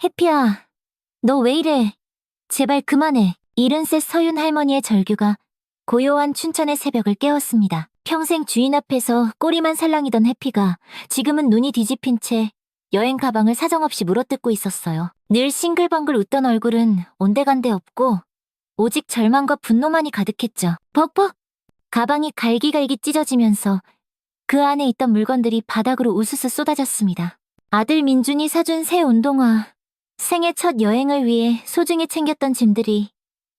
해피야, 너 왜 이래? 제발 그만해. 이른셋 서윤 할머니의 절규가 고요한 춘천의 새벽을 깨웠습니다. 평생 주인 앞에서 꼬리만 살랑이던 해피가 지금은 눈이 뒤집힌 채 여행 가방을 사정없이 물어뜯고 있었어요. 늘 싱글벙글 웃던 얼굴은 온데간데 없고 오직 절망과 분노만이 가득했죠. 벅벅! 가방이 갈기갈기 찢어지면서 그 안에 있던 물건들이 바닥으로 우수수 쏟아졌습니다. 아들 민준이 사준 새 운동화, 생애 첫 여행을 위해 소중히 챙겼던 짐들이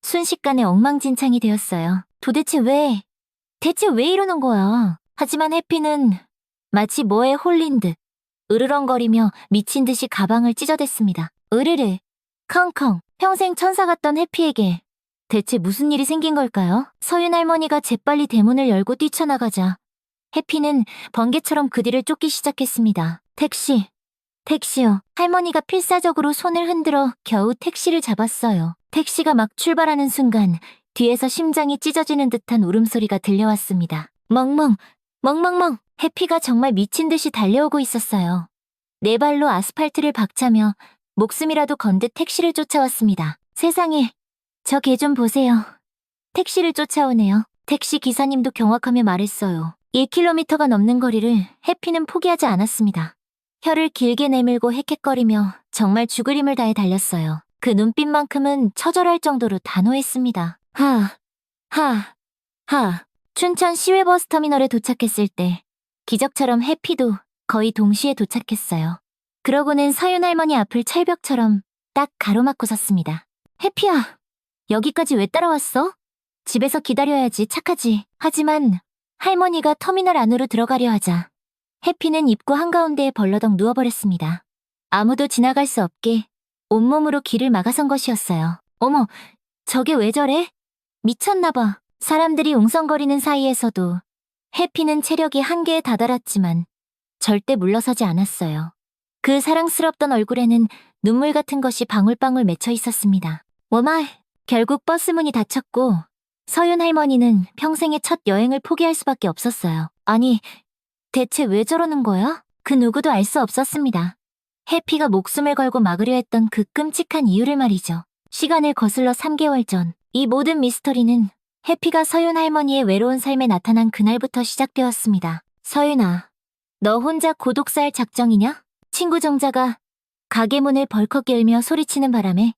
순식간에 엉망진창이 되었어요. 대체 왜 이러는 거야? 하지만 해피는 마치 뭐에 홀린 듯 으르렁거리며 미친 듯이 가방을 찢어댔습니다. 으르르, 컹컹, 평생 천사 같던 해피에게 대체 무슨 일이 생긴 걸까요? 서윤 할머니가 재빨리 대문을 열고 뛰쳐나가자 해피는 번개처럼 그 뒤를 쫓기 시작했습니다. 택시요. 할머니가 필사적으로 손을 흔들어 겨우 택시를 잡았어요. 택시가 막 출발하는 순간 뒤에서 심장이 찢어지는 듯한 울음소리가 들려왔습니다. 멍멍. 해피가 정말 미친 듯이 달려오고 있었어요. 네 발로 아스팔트를 박차며 목숨이라도 건 듯 택시를 쫓아왔습니다. 세상에, 저 개 좀 보세요. 택시를 쫓아오네요. 택시 기사님도 경악하며 말했어요. 1km가 넘는 거리를 해피는 포기하지 않았습니다. 혀를 길게 내밀고 헥헥거리며 정말 죽을 힘을 다해 달렸어요. 그 눈빛만큼은 처절할 정도로 단호했습니다. 춘천 시외버스터미널에 도착했을 때 기적처럼 해피도 거의 동시에 도착했어요. 그러고는 서윤 할머니 앞을 철벽처럼 딱 가로막고 섰습니다. 해피야, 여기까지 왜 따라왔어? 집에서 기다려야지, 착하지. 하지만 할머니가 터미널 안으로 들어가려 하자 해피는 입구 한가운데에 벌러덩 누워버렸습니다. 아무도 지나갈 수 없게 온몸으로 길을 막아선 것이었어요. 어머, 저게 왜 저래? 미쳤나봐. 사람들이 웅성거리는 사이에서도 해피는 체력이 한계에 다다랐지만 절대 물러서지 않았어요. 그 사랑스럽던 얼굴에는 눈물 같은 것이 방울방울 맺혀 있었습니다. 워마, 결국 버스 문이 닫혔고 서윤 할머니는 평생의 첫 여행을 포기할 수밖에 없었어요. 아니, 대체 왜 저러는 거야? 그 누구도 알 수 없었습니다. 해피가 목숨을 걸고 막으려 했던 그 끔찍한 이유를 말이죠. 시간을 거슬러 3개월 전, 이 모든 미스터리는 해피가 서윤 할머니의 외로운 삶에 나타난 그날부터 시작되었습니다. 서윤아, 너 혼자 고독 살 작정이냐? 친구 정자가 가게 문을 벌컥 열며 소리치는 바람에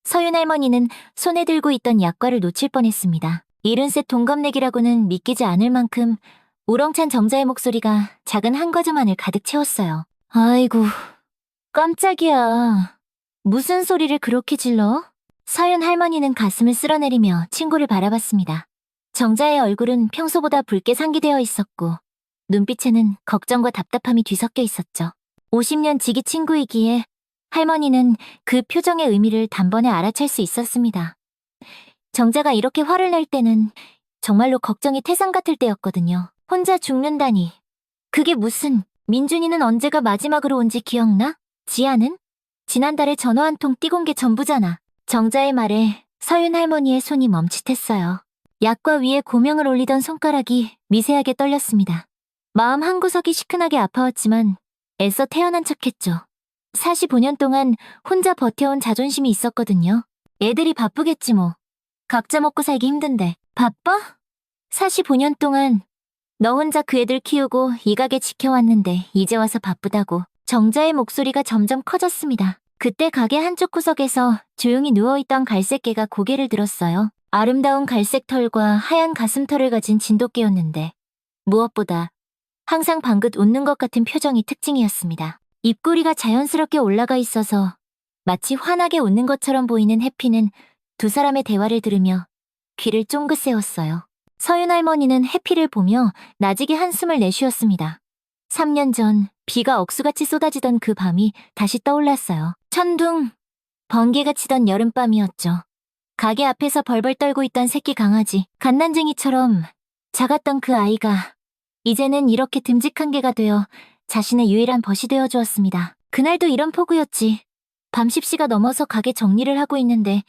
서윤 할머니는 손에 들고 있던 약과를 놓칠 뻔했습니다. 이른셋 동갑내기라고는 믿기지 않을 만큼 우렁찬 정자의 목소리가 작은 한 과자만을 가득 채웠어요. 아이고, 깜짝이야. 무슨 소리를 그렇게 질러? 서윤 할머니는 가슴을 쓸어내리며 친구를 바라봤습니다. 정자의 얼굴은 평소보다 붉게 상기되어 있었고 눈빛에는 걱정과 답답함이 뒤섞여 있었죠. 50년 지기 친구이기에 할머니는 그 표정의 의미를 단번에 알아챌 수 있었습니다. 정자가 이렇게 화를 낼 때는 정말로 걱정이 태산 같을 때였거든요. 혼자 죽는다니. 그게 무슨, 민준이는 언제가 마지막으로 온지 기억나? 지아는? 지난달에 전화 한 통 띄곤 게 전부잖아. 정자의 말에 서윤 할머니의 손이 멈칫했어요. 약과 위에 고명을 올리던 손가락이 미세하게 떨렸습니다. 마음 한구석이 시큰하게 아파왔지만 애써 태어난 척했죠. 45년 동안 혼자 버텨온 자존심이 있었거든요. 애들이 바쁘겠지 뭐. 각자 먹고 살기 힘든데. 바빠? 45년 동안 너 혼자 그 애들 키우고 이 가게 지켜왔는데 이제 와서 바쁘다고. 정자의 목소리가 점점 커졌습니다. 그때 가게 한쪽 구석에서 조용히 누워있던 갈색개가 고개를 들었어요. 아름다운 갈색 털과 하얀 가슴털을 가진 진돗개였는데 무엇보다 항상 방긋 웃는 것 같은 표정이 특징이었습니다. 입꼬리가 자연스럽게 올라가 있어서 마치 환하게 웃는 것처럼 보이는 해피는 두 사람의 대화를 들으며 귀를 쫑긋 세웠어요. 서윤 할머니는 해피를 보며 나지게 한숨을 내쉬었습니다. 3년 전 비가 억수같이 쏟아지던 그 밤이 다시 떠올랐어요. 천둥, 번개가 치던 여름밤이었죠. 가게 앞에서 벌벌 떨고 있던 새끼 강아지, 갓난쟁이처럼 작았던 그 아이가 이제는 이렇게 듬직한 개가 되어 자신의 유일한 벗이 되어 주었습니다. 그날도 이런 폭우였지. 밤 10시가 넘어서 가게 정리를 하고 있는데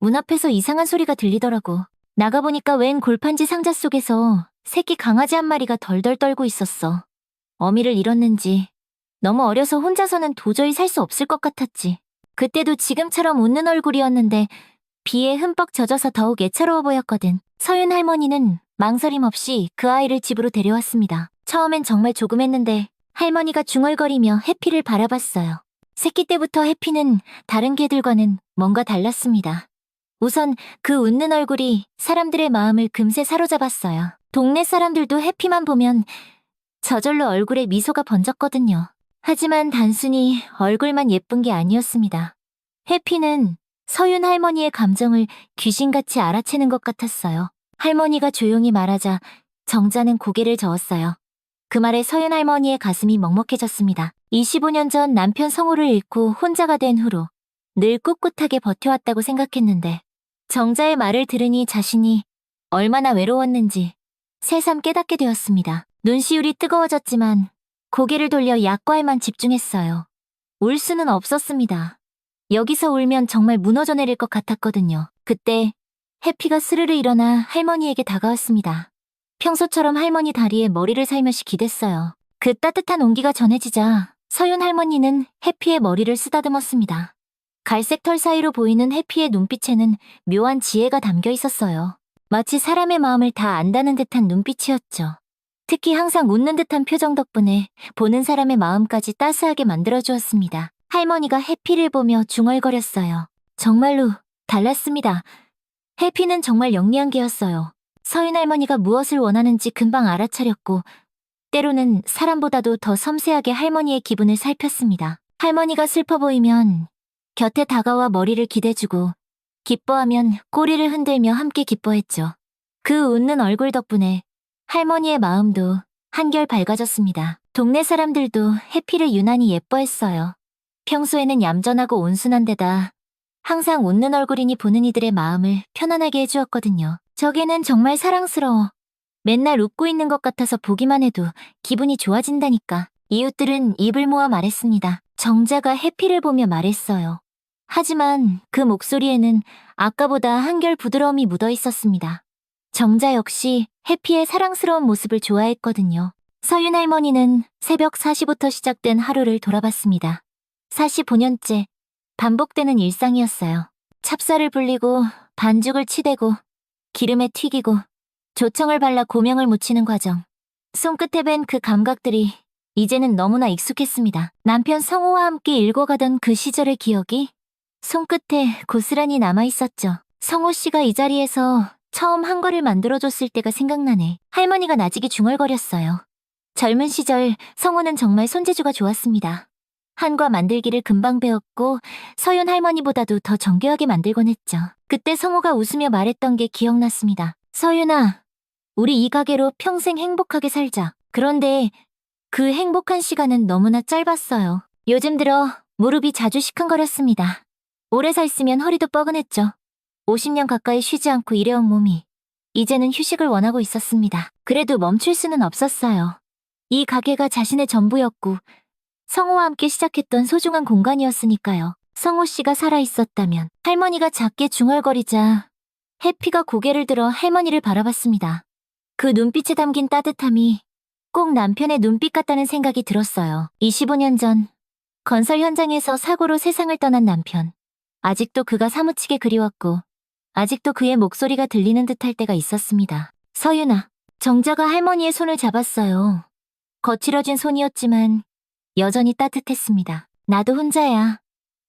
문 앞에서 이상한 소리가 들리더라고. 나가보니까 웬 골판지 상자 속에서 새끼 강아지 한 마리가 덜덜 떨고 있었어. 어미를 잃었는지 너무 어려서 혼자서는 도저히 살 수 없을 것 같았지. 그때도 지금처럼 웃는 얼굴이었는데 비에 흠뻑 젖어서 더욱 애처로워 보였거든. 서윤 할머니는 망설임 없이 그 아이를 집으로 데려왔습니다. 처음엔 정말 조금했는데 할머니가 중얼거리며 해피를 바라봤어요. 새끼 때부터 해피는 다른 개들과는 뭔가 달랐습니다. 우선 그 웃는 얼굴이 사람들의 마음을 금세 사로잡았어요. 동네 사람들도 해피만 보면 저절로 얼굴에 미소가 번졌거든요. 하지만 단순히 얼굴만 예쁜 게 아니었습니다. 해피는 서윤 할머니의 감정을 귀신같이 알아채는 것 같았어요. 할머니가 조용히 말하자 정자는 고개를 저었어요. 그 말에 서윤 할머니의 가슴이 먹먹해졌습니다. 25년 전 남편 성우를 잃고 혼자가 된 후로 늘 꿋꿋하게 버텨왔다고 생각했는데 정자의 말을 들으니 자신이 얼마나 외로웠는지 새삼 깨닫게 되었습니다. 눈시울이 뜨거워졌지만 고개를 돌려 약과에만 집중했어요. 울 수는 없었습니다. 여기서 울면 정말 무너져 내릴 것 같았거든요. 그때 해피가 스르르 일어나 할머니에게 다가왔습니다. 평소처럼 할머니 다리에 머리를 살며시 기댔어요. 그 따뜻한 온기가 전해지자 서윤 할머니는 해피의 머리를 쓰다듬었습니다. 갈색 털 사이로 보이는 해피의 눈빛에는 묘한 지혜가 담겨 있었어요. 마치 사람의 마음을 다 안다는 듯한 눈빛이었죠. 특히 항상 웃는 듯한 표정 덕분에 보는 사람의 마음까지 따스하게 만들어주었습니다. 할머니가 해피를 보며 중얼거렸어요. 정말로 달랐습니다. 해피는 정말 영리한 개였어요. 서윤 할머니가 무엇을 원하는지 금방 알아차렸고 때로는 사람보다도 더 섬세하게 할머니의 기분을 살폈습니다. 할머니가 슬퍼 보이면 곁에 다가와 머리를 기대주고 기뻐하면 꼬리를 흔들며 함께 기뻐했죠. 그 웃는 얼굴 덕분에 할머니의 마음도 한결 밝아졌습니다. 동네 사람들도 해피를 유난히 예뻐했어요. 평소에는 얌전하고 온순한 데다 항상 웃는 얼굴이니 보는 이들의 마음을 편안하게 해주었거든요. 저게는 정말 사랑스러워. 맨날 웃고 있는 것 같아서 보기만 해도 기분이 좋아진다니까. 이웃들은 입을 모아 말했습니다. 정자가 해피를 보며 말했어요. 하지만 그 목소리에는 아까보다 한결 부드러움이 묻어 있었습니다. 정자 역시 해피의 사랑스러운 모습을 좋아했거든요. 서윤 할머니는 새벽 4시부터 시작된 하루를 돌아봤습니다. 45년째 반복되는 일상이었어요. 찹쌀을 불리고 반죽을 치대고 기름에 튀기고 조청을 발라 고명을 묻히는 과정. 손끝에 밴 그 감각들이 이제는 너무나 익숙했습니다. 남편 성우와 함께 읽어가던 그 시절의 기억이 손끝에 고스란히 남아있었죠. 성우 씨가 이 자리에서 처음 한글을 만들어줬을 때가 생각나네. 할머니가 나직이 중얼거렸어요. 젊은 시절 성우는 정말 손재주가 좋았습니다. 한과 만들기를 금방 배웠고 서윤 할머니보다도 더 정교하게 만들곤 했죠. 그때 성우가 웃으며 말했던 게 기억났습니다. 서윤아, 우리 이 가게로 평생 행복하게 살자. 그런데 그 행복한 시간은 너무나 짧았어요. 요즘 들어 무릎이 자주 시큰거렸습니다. 오래 서 있으면 허리도 뻐근했죠. 50년 가까이 쉬지 않고 일해온 몸이 이제는 휴식을 원하고 있었습니다. 그래도 멈출 수는 없었어요. 이 가게가 자신의 전부였고 성우와 함께 시작했던 소중한 공간이었으니까요. 성우 씨가 살아있었다면. 할머니가 작게 중얼거리자 해피가 고개를 들어 할머니를 바라봤습니다. 그 눈빛에 담긴 따뜻함이 꼭 남편의 눈빛 같다는 생각이 들었어요. 25년 전 건설 현장에서 사고로 세상을 떠난 남편. 아직도 그가 사무치게 그리웠고 아직도 그의 목소리가 들리는 듯할 때가 있었습니다. 서윤아, 정자가 할머니의 손을 잡았어요. 거칠어진 손이었지만 여전히 따뜻했습니다. 나도 혼자야.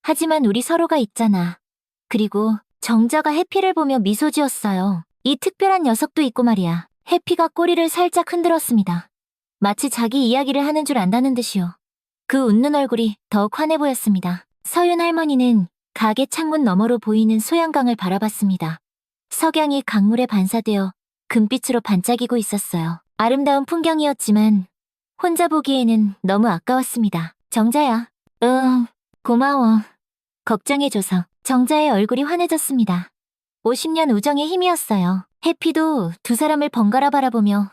하지만 우리 서로가 있잖아. 그리고 정자가 해피를 보며 미소 지었어요. 이 특별한 녀석도 있고 말이야. 해피가 꼬리를 살짝 흔들었습니다. 마치 자기 이야기를 하는 줄 안다는 듯이요. 그 웃는 얼굴이 더욱 환해 보였습니다. 서윤 할머니는 가게 창문 너머로 보이는 소양강을 바라봤습니다. 석양이 강물에 반사되어 금빛으로 반짝이고 있었어요. 아름다운 풍경이었지만 혼자 보기에는 너무 아까웠습니다. 정자야. 고마워. 걱정해줘서. 정자의 얼굴이 환해졌습니다. 50년 우정의 힘이었어요. 해피도 두 사람을 번갈아 바라보며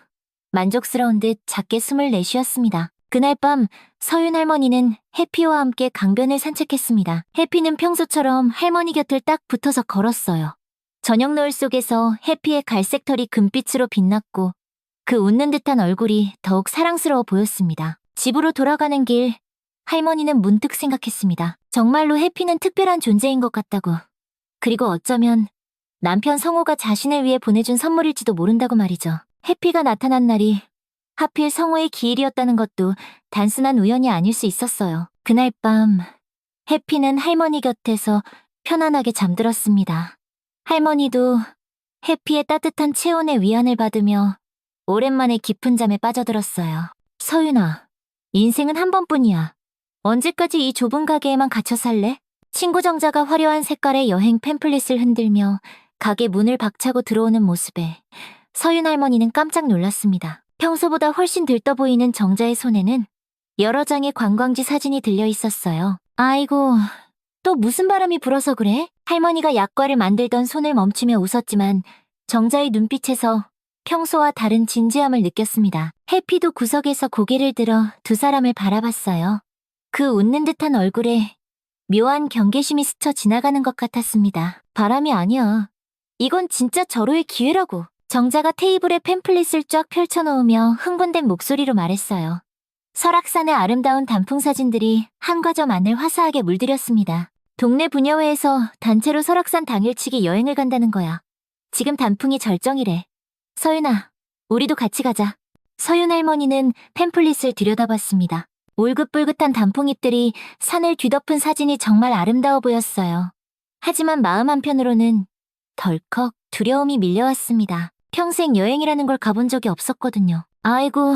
만족스러운 듯 작게 숨을 내쉬었습니다. 그날 밤 서윤 할머니는 해피와 함께 강변을 산책했습니다. 해피는 평소처럼 할머니 곁을 딱 붙어서 걸었어요. 저녁 노을 속에서 해피의 갈색 털이 금빛으로 빛났고 그 웃는 듯한 얼굴이 더욱 사랑스러워 보였습니다. 집으로 돌아가는 길 할머니는 문득 생각했습니다. 정말로 해피는 특별한 존재인 것 같다고. 그리고 어쩌면 남편 성호가 자신을 위해 보내준 선물일지도 모른다고 말이죠. 해피가 나타난 날이 하필 성호의 기일이었다는 것도 단순한 우연이 아닐 수 있었어요. 그날 밤 해피는 할머니 곁에서 편안하게 잠들었습니다. 할머니도 해피의 따뜻한 체온에 위안을 받으며 오랜만에 깊은 잠에 빠져들었어요. 서윤아, 인생은 한 번뿐이야. 언제까지 이 좁은 가게에만 갇혀 살래? 친구 정자가 화려한 색깔의 여행 팸플릿을 흔들며 가게 문을 박차고 들어오는 모습에 서윤 할머니는 깜짝 놀랐습니다. 평소보다 훨씬 들떠 보이는 정자의 손에는 여러 장의 관광지 사진이 들려 있었어요. 아이고, 또 무슨 바람이 불어서 그래? 할머니가 약과를 만들던 손을 멈추며 웃었지만 정자의 눈빛에서 평소와 다른 진지함을 느꼈습니다. 해피도 구석에서 고개를 들어 두 사람을 바라봤어요. 그 웃는 듯한 얼굴에 묘한 경계심이 스쳐 지나가는 것 같았습니다. 바람이 아니야. 이건 진짜 절호의 기회라고. 정자가 테이블에 팸플릿을 쫙 펼쳐놓으며 흥분된 목소리로 말했어요. 설악산의 아름다운 단풍 사진들이 한과점 안을 화사하게 물들였습니다. 동네 부녀회에서 단체로 설악산 당일치기 여행을 간다는 거야. 지금 단풍이 절정이래. 서윤아, 우리도 같이 가자. 서윤 할머니는 팸플릿을 들여다봤습니다. 울긋불긋한 단풍잎들이 산을 뒤덮은 사진이 정말 아름다워 보였어요. 하지만 마음 한편으로는 덜컥 두려움이 밀려왔습니다. 평생 여행이라는 걸 가본 적이 없었거든요. 아이고,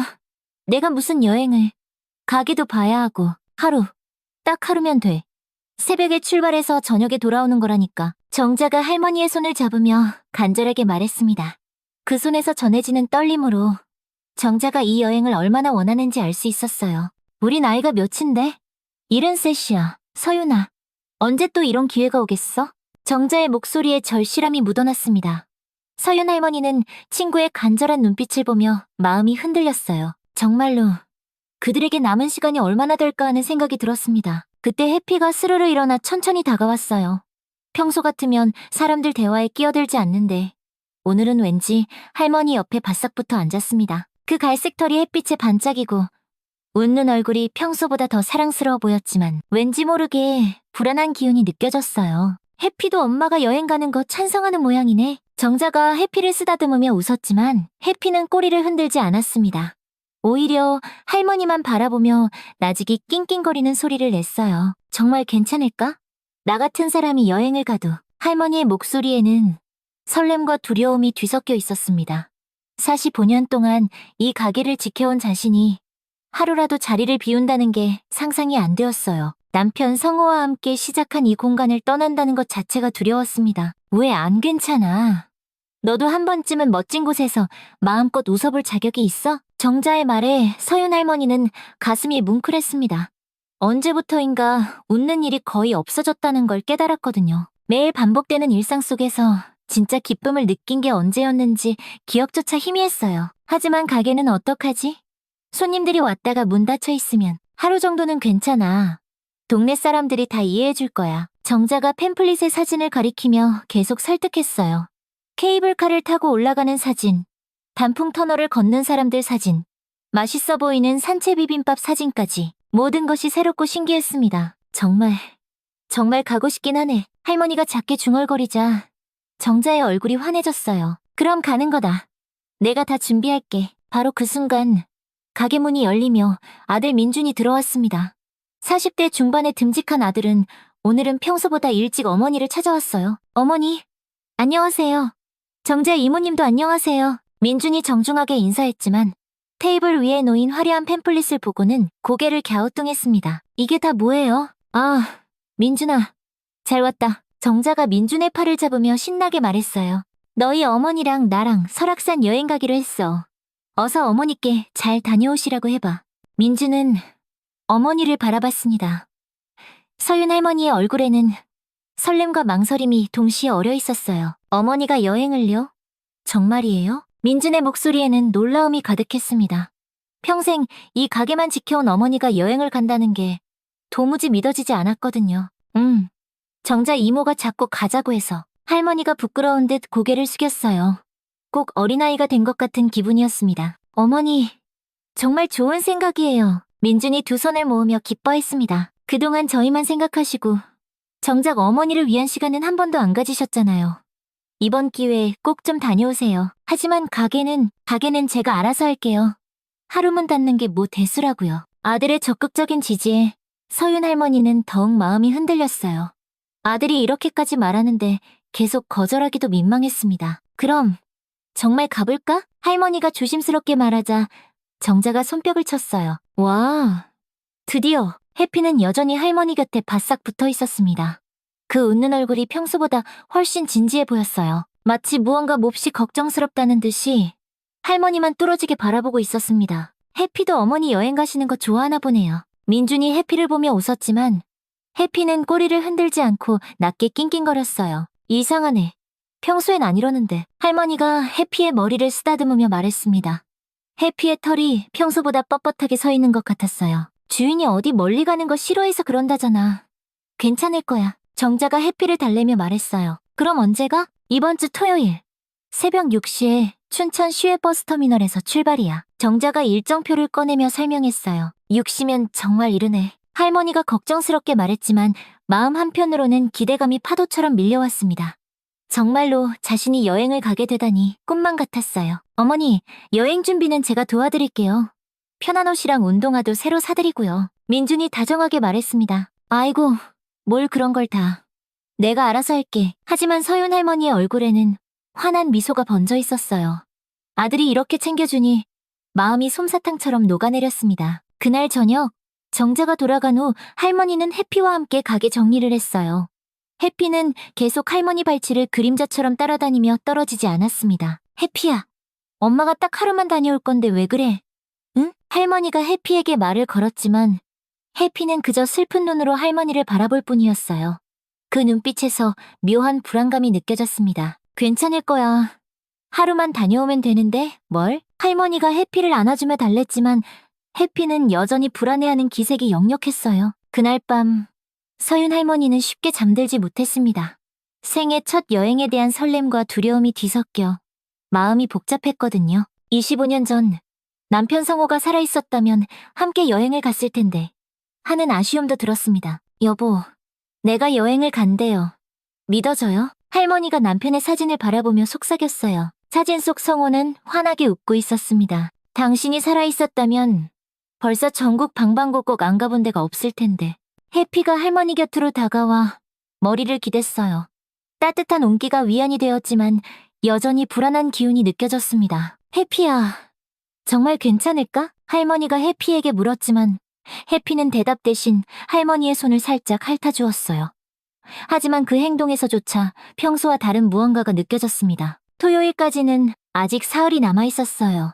내가 무슨 여행을. 가기도 봐야 하고 딱 하루면 돼. 새벽에 출발해서 저녁에 돌아오는 거라니까. 정자가 할머니의 손을 잡으며 간절하게 말했습니다. 그 손에서 전해지는 떨림으로 정자가 이 여행을 얼마나 원하는지 알 수 있었어요. 우리 나이가 몇인데? 73이야. 서윤아, 언제 또 이런 기회가 오겠어? 정자의 목소리에 절실함이 묻어났습니다. 서윤 할머니는 친구의 간절한 눈빛을 보며 마음이 흔들렸어요. 정말로 그들에게 남은 시간이 얼마나 될까 하는 생각이 들었습니다. 그때 해피가 스르르 일어나 천천히 다가왔어요. 평소 같으면 사람들 대화에 끼어들지 않는데 오늘은 왠지 할머니 옆에 바싹 붙어 앉았습니다. 그 갈색 털이 햇빛에 반짝이고 웃는 얼굴이 평소보다 더 사랑스러워 보였지만 왠지 모르게 불안한 기운이 느껴졌어요. 해피도 엄마가 여행 가는 거 찬성하는 모양이네. 정자가 해피를 쓰다듬으며 웃었지만 해피는 꼬리를 흔들지 않았습니다. 오히려 할머니만 바라보며 나직이 낑낑거리는 소리를 냈어요. 정말 괜찮을까? 나 같은 사람이 여행을 가도. 할머니의 목소리에는 설렘과 두려움이 뒤섞여 있었습니다. 45년 동안 이 가게를 지켜온 자신이 하루라도 자리를 비운다는 게 상상이 안 되었어요. 남편 성호와 함께 시작한 이 공간을 떠난다는 것 자체가 두려웠습니다. 왜 안 괜찮아? 너도 한 번쯤은 멋진 곳에서 마음껏 웃어볼 자격이 있어? 정자의 말에 서윤 할머니는 가슴이 뭉클했습니다. 언제부터인가 웃는 일이 거의 없어졌다는 걸 깨달았거든요. 매일 반복되는 일상 속에서 진짜 기쁨을 느낀 게 언제였는지 기억조차 희미했어요. 하지만 가게는 어떡하지? 손님들이 왔다가 문 닫혀 있으면 하루 정도는 괜찮아. 동네 사람들이 다 이해해줄 거야. 정자가 팸플릿의 사진을 가리키며 계속 설득했어요. 케이블카를 타고 올라가는 사진, 단풍 터널을 걷는 사람들 사진, 맛있어 보이는 산채 비빔밥 사진까지 모든 것이 새롭고 신기했습니다. 정말 가고 싶긴 하네. 할머니가 작게 중얼거리자 정자의 얼굴이 환해졌어요. 그럼 가는 거다. 내가 다 준비할게. 바로 그 순간 가게 문이 열리며 아들 민준이 들어왔습니다. 40대 중반의 듬직한 아들은 오늘은 평소보다 일찍 어머니를 찾아왔어요. 어머니, 안녕하세요. 정자 이모님도 안녕하세요. 민준이 정중하게 인사했지만 테이블 위에 놓인 화려한 팸플릿을 보고는 고개를 갸우뚱했습니다. 이게 다 뭐예요? 아, 민준아, 잘 왔다. 정자가 민준의 팔을 잡으며 신나게 말했어요. 너희 어머니랑 나랑 설악산 여행 가기로 했어. 어서 어머니께 잘 다녀오시라고 해봐. 민준은 어머니를 바라봤습니다. 서윤 할머니의 얼굴에는 설렘과 망설임이 동시에 어려 있었어요. 어머니가 여행을요? 정말이에요? 민준의 목소리에는 놀라움이 가득했습니다. 평생 이 가게만 지켜온 어머니가 여행을 간다는 게 도무지 믿어지지 않았거든요. 정자 이모가 자꾸 가자고 해서. 할머니가 부끄러운 듯 고개를 숙였어요. 꼭 어린아이가 된 것 같은 기분이었습니다. 어머니, 정말 좋은 생각이에요. 민준이 두 손을 모으며 기뻐했습니다. 그동안 저희만 생각하시고 정작 어머니를 위한 시간은 한 번도 안 가지셨잖아요. 이번 기회에 꼭 좀 다녀오세요. 하지만 가게는 제가 알아서 할게요. 하루문 닫는 게 뭐 대수라고요. 아들의 적극적인 지지에 서윤 할머니는 더욱 마음이 흔들렸어요. 아들이 이렇게까지 말하는데 계속 거절하기도 민망했습니다. 그럼 정말 가볼까? 할머니가 조심스럽게 말하자 정자가 손뼉을 쳤어요. 와, 드디어 해피는 여전히 할머니 곁에 바싹 붙어 있었습니다. 그 웃는 얼굴이 평소보다 훨씬 진지해 보였어요. 마치 무언가 몹시 걱정스럽다는 듯이 할머니만 뚫어지게 바라보고 있었습니다. 해피도 어머니 여행 가시는 거 좋아하나 보네요. 민준이 해피를 보며 웃었지만 해피는 꼬리를 흔들지 않고 낮게 낑낑거렸어요. 이상하네. 평소엔 안 이러는데. 할머니가 해피의 머리를 쓰다듬으며 말했습니다. 해피의 털이 평소보다 뻣뻣하게 서 있는 것 같았어요. 주인이 어디 멀리 가는 거 싫어해서 그런다잖아. 괜찮을 거야. 정자가 해피를 달래며 말했어요. 그럼 언제가? 이번 주 토요일. 새벽 6시에 춘천 시외버스터미널에서 출발이야. 정자가 일정표를 꺼내며 설명했어요. 6시면 정말 이르네. 할머니가 걱정스럽게 말했지만 마음 한편으로는 기대감이 파도처럼 밀려왔습니다. 정말로 자신이 여행을 가게 되다니 꿈만 같았어요. 어머니, 여행 준비는 제가 도와드릴게요. 편한 옷이랑 운동화도 새로 사드리고요. 민준이 다정하게 말했습니다. 아이고, 뭘 그런 걸 다. 내가 알아서 할게. 하지만 서윤 할머니의 얼굴에는 환한 미소가 번져 있었어요. 아들이 이렇게 챙겨주니 마음이 솜사탕처럼 녹아내렸습니다. 그날 저녁, 정자가 돌아간 후 할머니는 해피와 함께 가게 정리를 했어요. 해피는 계속 할머니 발치를 그림자처럼 따라다니며 떨어지지 않았습니다. 해피야, 엄마가 딱 하루만 다녀올 건데 왜 그래? 응? 할머니가 해피에게 말을 걸었지만 해피는 그저 슬픈 눈으로 할머니를 바라볼 뿐이었어요. 그 눈빛에서 묘한 불안감이 느껴졌습니다. 괜찮을 거야. 하루만 다녀오면 되는데 뭘? 할머니가 해피를 안아주며 달랬지만 해피는 여전히 불안해하는 기색이 역력했어요. 그날 밤 서윤 할머니는 쉽게 잠들지 못했습니다. 생애 첫 여행에 대한 설렘과 두려움이 뒤섞여 마음이 복잡했거든요. 25년 전 남편 성호가 살아있었다면 함께 여행을 갔을 텐데 하는 아쉬움도 들었습니다. 여보, 내가 여행을 간대요. 믿어져요? 할머니가 남편의 사진을 바라보며 속삭였어요. 사진 속 성호는 환하게 웃고 있었습니다. 당신이 살아있었다면 벌써 전국 방방곡곡 안 가본 데가 없을 텐데. 해피가 할머니 곁으로 다가와 머리를 기댔어요. 따뜻한 온기가 위안이 되었지만 여전히 불안한 기운이 느껴졌습니다. 해피야, 정말 괜찮을까? 할머니가 해피에게 물었지만 해피는 대답 대신 할머니의 손을 살짝 핥아주었어요. 하지만 그 행동에서조차 평소와 다른 무언가가 느껴졌습니다. 토요일까지는 아직 사흘이 남아있었어요.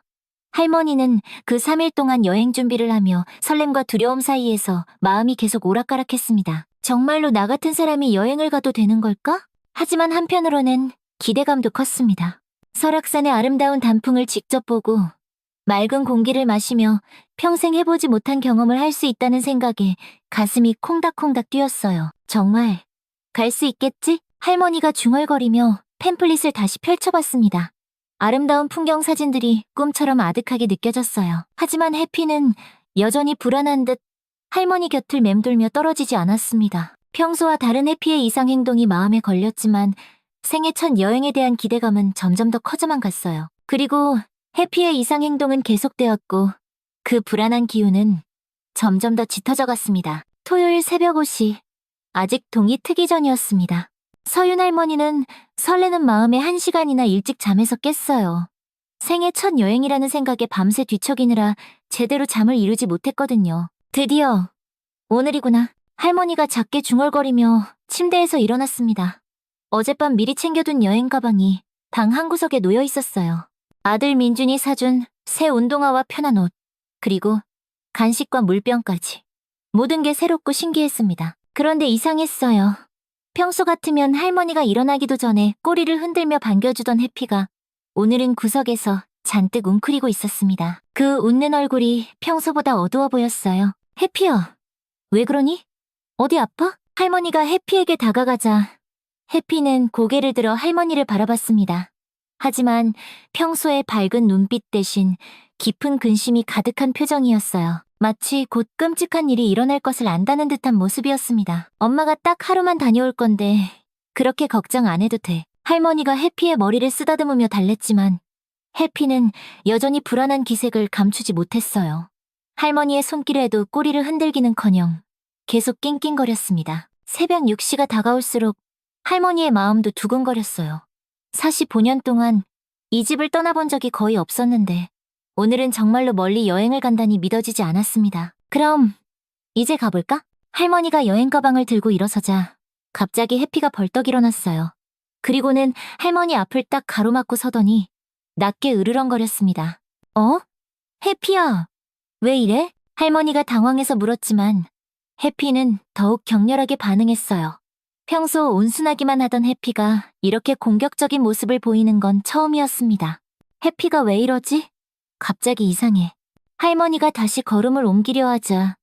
할머니는 그 3일 동안 여행 준비를 하며 설렘과 두려움 사이에서 마음이 계속 오락가락했습니다. 정말로 나 같은 사람이 여행을 가도 되는 걸까? 하지만 한편으로는 기대감도 컸습니다. 설악산의 아름다운 단풍을 직접 보고 맑은 공기를 마시며 평생 해보지 못한 경험을 할 수 있다는 생각에 가슴이 콩닥콩닥 뛰었어요. 정말 갈 수 있겠지? 할머니가 중얼거리며 팸플릿을 다시 펼쳐봤습니다. 아름다운 풍경 사진들이 꿈처럼 아득하게 느껴졌어요. 하지만 해피는 여전히 불안한 듯 할머니 곁을 맴돌며 떨어지지 않았습니다. 평소와 다른 해피의 이상 행동이 마음에 걸렸지만 생애 첫 여행에 대한 기대감은 점점 더 커져만 갔어요. 그리고 해피의 이상 행동은 계속되었고 그 불안한 기운은 점점 더 짙어져 갔습니다. 토요일 새벽 5시, 아직 동이 트기 전이었습니다. 서윤 할머니는 설레는 마음에 1시간이나 일찍 잠에서 깼어요. 생애 첫 여행이라는 생각에 밤새 뒤척이느라 제대로 잠을 이루지 못했거든요. 드디어 오늘이구나. 할머니가 작게 중얼거리며 침대에서 일어났습니다. 어젯밤 미리 챙겨둔 여행 가방이 방 한구석에 놓여 있었어요. 아들 민준이 사준 새 운동화와 편한 옷, 그리고 간식과 물병까지. 모든 게 새롭고 신기했습니다. 그런데 이상했어요. 평소 같으면 할머니가 일어나기도 전에 꼬리를 흔들며 반겨주던 해피가 오늘은 구석에서 잔뜩 웅크리고 있었습니다. 그 웃는 얼굴이 평소보다 어두워 보였어요. 해피야, 왜 그러니? 어디 아파? 할머니가 해피에게 다가가자 해피는 고개를 들어 할머니를 바라봤습니다. 하지만 평소의 밝은 눈빛 대신 깊은 근심이 가득한 표정이었어요. 마치 곧 끔찍한 일이 일어날 것을 안다는 듯한 모습이었습니다. 엄마가 딱 하루만 다녀올 건데 그렇게 걱정 안 해도 돼. 할머니가 해피의 머리를 쓰다듬으며 달랬지만 해피는 여전히 불안한 기색을 감추지 못했어요. 할머니의 손길에도 꼬리를 흔들기는커녕 계속 낑낑거렸습니다. 새벽 6시가 다가올수록 할머니의 마음도 두근거렸어요. 45년 동안 이 집을 떠나본 적이 거의 없었는데 오늘은 정말로 멀리 여행을 간다니 믿어지지 않았습니다. 그럼 이제 가볼까? 할머니가 여행 가방을 들고 일어서자 갑자기 해피가 벌떡 일어났어요. 그리고는 할머니 앞을 딱 가로막고 서더니 낮게 으르렁거렸습니다. 어? 해피야, 왜 이래? 할머니가 당황해서 물었지만 해피는 더욱 격렬하게 반응했어요. 평소 온순하기만 하던 해피가 이렇게 공격적인 모습을 보이는 건 처음이었습니다. 해피가 왜 이러지? 갑자기 이상해. 할머니가 다시 걸음을 옮기려 하자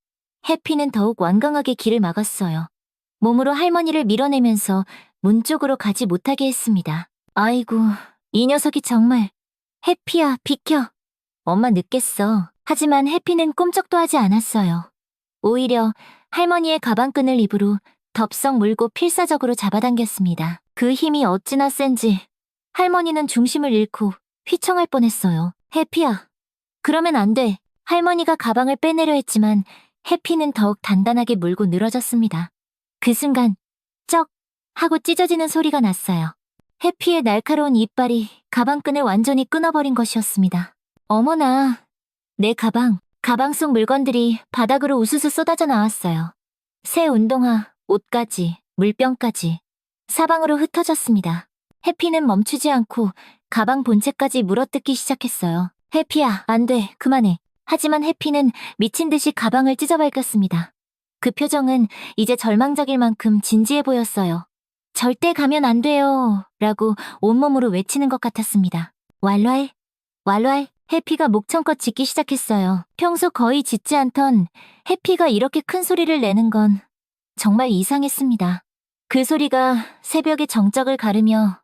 해피는 더욱 완강하게 길을 막았어요. 몸으로 할머니를 밀어내면서 문 쪽으로 가지 못하게 했습니다. 아이고, 이 녀석이 정말. 해피야, 비켜. 엄마 늦겠어. 하지만 해피는 꼼짝도 하지 않았어요. 오히려 할머니의 가방끈을 입으로 덥석 물고 필사적으로 잡아당겼습니다. 그 힘이 어찌나 센지 할머니는 중심을 잃고 휘청할 뻔했어요. 해피야, 그러면 안 돼. 할머니가 가방을 빼내려 했지만 해피는 더욱 단단하게 물고 늘어졌습니다. 그 순간 쩍 하고 찢어지는 소리가 났어요. 해피의 날카로운 이빨이 가방끈을 완전히 끊어버린 것이었습니다. 어머나, 내 가방 속 물건들이 바닥으로 우수수 쏟아져 나왔어요. 새 운동화, 옷까지, 물병까지 사방으로 흩어졌습니다. 해피는 멈추지 않고 가방 본체까지 물어뜯기 시작했어요. 해피야, 안 돼, 그만해. 하지만 해피는 미친 듯이 가방을 찢어밟았습니다. 그 표정은 이제 절망적일 만큼 진지해 보였어요. 절대 가면 안 돼요, 라고 온몸으로 외치는 것 같았습니다. 왈왈, 왈왈, 해피가 목청껏 짖기 시작했어요. 평소 거의 짖지 않던 해피가 이렇게 큰 소리를 내는 건 정말 이상했습니다. 그 소리가 새벽의 정적을 가르며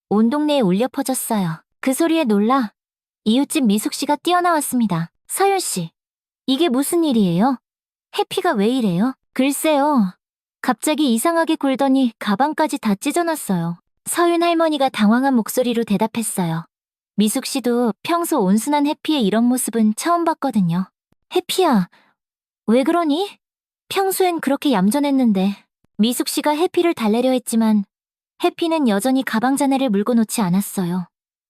온 동네에 울려 퍼졌어요. 그 소리에 놀라 이웃집 미숙 씨가 뛰어나왔습니다. 서윤 씨, 이게 무슨 일이에요? 해피가 왜 이래요? 글쎄요. 갑자기 이상하게 굴더니 가방까지 다 찢어놨어요. 서윤 할머니가 당황한 목소리로 대답했어요. 미숙 씨도 평소 온순한 해피의 이런 모습은 처음 봤거든요. 해피야, 왜 그러니? 평소엔 그렇게 얌전했는데. 미숙 씨가 해피를 달래려 했지만 해피는 여전히 가방 자네를 물고 놓지 않았어요.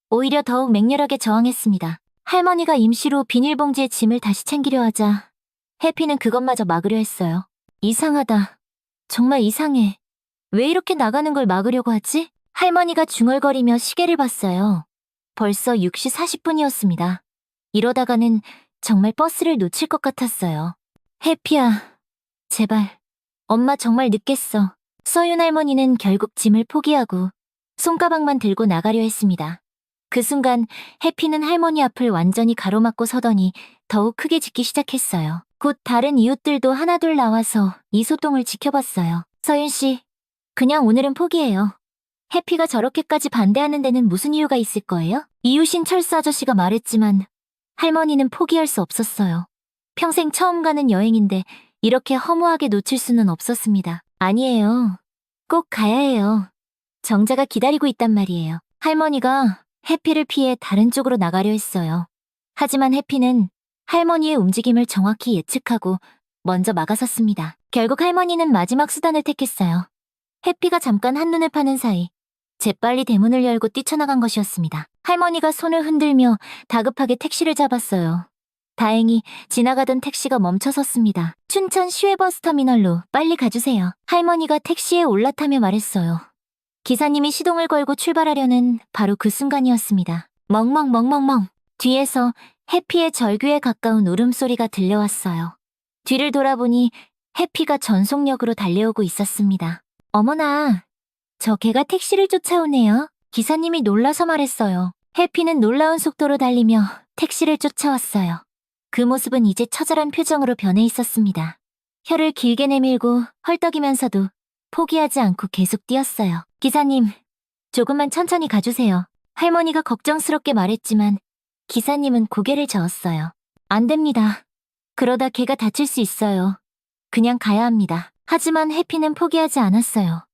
오히려 더욱 맹렬하게 저항했습니다. 할머니가 임시로 비닐봉지에 짐을 다시 챙기려 하자 해피는 그것마저 막으려 했어요. 이상하다. 정말 이상해. 왜 이렇게 나가는 걸 막으려고 하지? 할머니가 중얼거리며 시계를 봤어요. 벌써 6시 40분이었습니다. 이러다가는 정말 버스를 놓칠 것 같았어요. 해피야, 제발. 엄마 정말 늦겠어. 서윤 할머니는 결국 짐을 포기하고 손가방만 들고 나가려 했습니다. 그 순간 해피는 할머니 앞을 완전히 가로막고 서더니 더욱 크게 짖기 시작했어요. 곧 다른 이웃들도 하나둘 나와서 이 소동을 지켜봤어요. 서윤 씨, 그냥 오늘은 포기해요. 해피가 저렇게까지 반대하는 데는 무슨 이유가 있을 거예요? 이웃인 철수 아저씨가 말했지만 할머니는 포기할 수 없었어요. 평생 처음 가는 여행인데 이렇게 허무하게 놓칠 수는 없었습니다. 아니에요. 꼭 가야 해요. 정자가 기다리고 있단 말이에요. 할머니가 해피를 피해 다른 쪽으로 나가려 했어요. 하지만 해피는 할머니의 움직임을 정확히 예측하고 먼저 막아섰습니다. 결국 할머니는 마지막 수단을 택했어요. 해피가 잠깐 한눈을 파는 사이 재빨리 대문을 열고 뛰쳐나간 것이었습니다. 할머니가 손을 흔들며 다급하게 택시를 잡았어요. 다행히 지나가던 택시가 멈춰섰습니다. 춘천 시외버스터미널로 빨리 가주세요. 할머니가 택시에 올라타며 말했어요. 기사님이 시동을 걸고 출발하려는 바로 그 순간이었습니다. 멍멍멍멍멍. 뒤에서 해피의 절규에 가까운 울음소리가 들려왔어요. 뒤를 돌아보니 해피가 전속력으로 달려오고 있었습니다. 어머나, 저 개가 택시를 쫓아오네요. 기사님이 놀라서 말했어요. 해피는 놀라운 속도로 달리며 택시를 쫓아왔어요. 그 모습은 이제 처절한 표정으로 변해 있었습니다. 혀를 길게 내밀고 헐떡이면서도 포기하지 않고 계속 뛰었어요. 기사님, 조금만 천천히 가주세요. 할머니가 걱정스럽게 말했지만 기사님은 고개를 저었어요. 안 됩니다. 그러다 걔가 다칠 수 있어요. 그냥 가야 합니다. 하지만 해피는 포기하지 않았어요.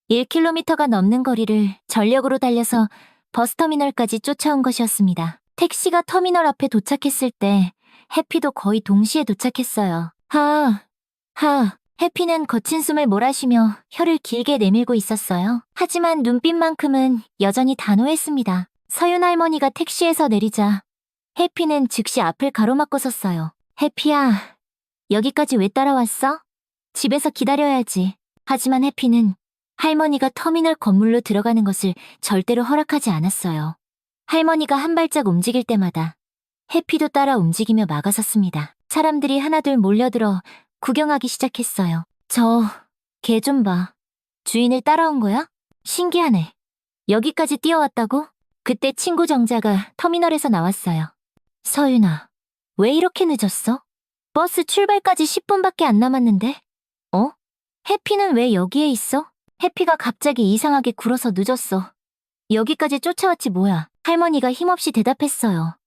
1km가 넘는 거리를 전력으로 달려서 버스터미널까지 쫓아온 것이었습니다. 택시가 터미널 앞에 도착했을 때 해피도 거의 동시에 도착했어요. 해피는 거친 숨을 몰아쉬며 혀를 길게 내밀고 있었어요. 하지만 눈빛만큼은 여전히 단호했습니다. 서윤 할머니가 택시에서 내리자 해피는 즉시 앞을 가로막고 섰어요. 해피야, 여기까지 왜 따라왔어? 집에서 기다려야지. 하지만 해피는 할머니가 터미널 건물로 들어가는 것을 절대로 허락하지 않았어요. 할머니가 한 발짝 움직일 때마다 해피도 따라 움직이며 막아섰습니다. 사람들이 하나둘 몰려들어 구경하기 시작했어요. 걔 좀 봐. 주인을 따라온 거야? 신기하네. 여기까지 뛰어왔다고? 그때 친구 정자가 터미널에서 나왔어요. 서윤아, 왜 이렇게 늦었어? 버스 출발까지 10분밖에 안 남았는데? 해피는 왜 여기에 있어? 해피가 갑자기 이상하게 굴어서 늦었어. 여기까지 쫓아왔지 뭐야. 할머니가 힘없이 대답했어요.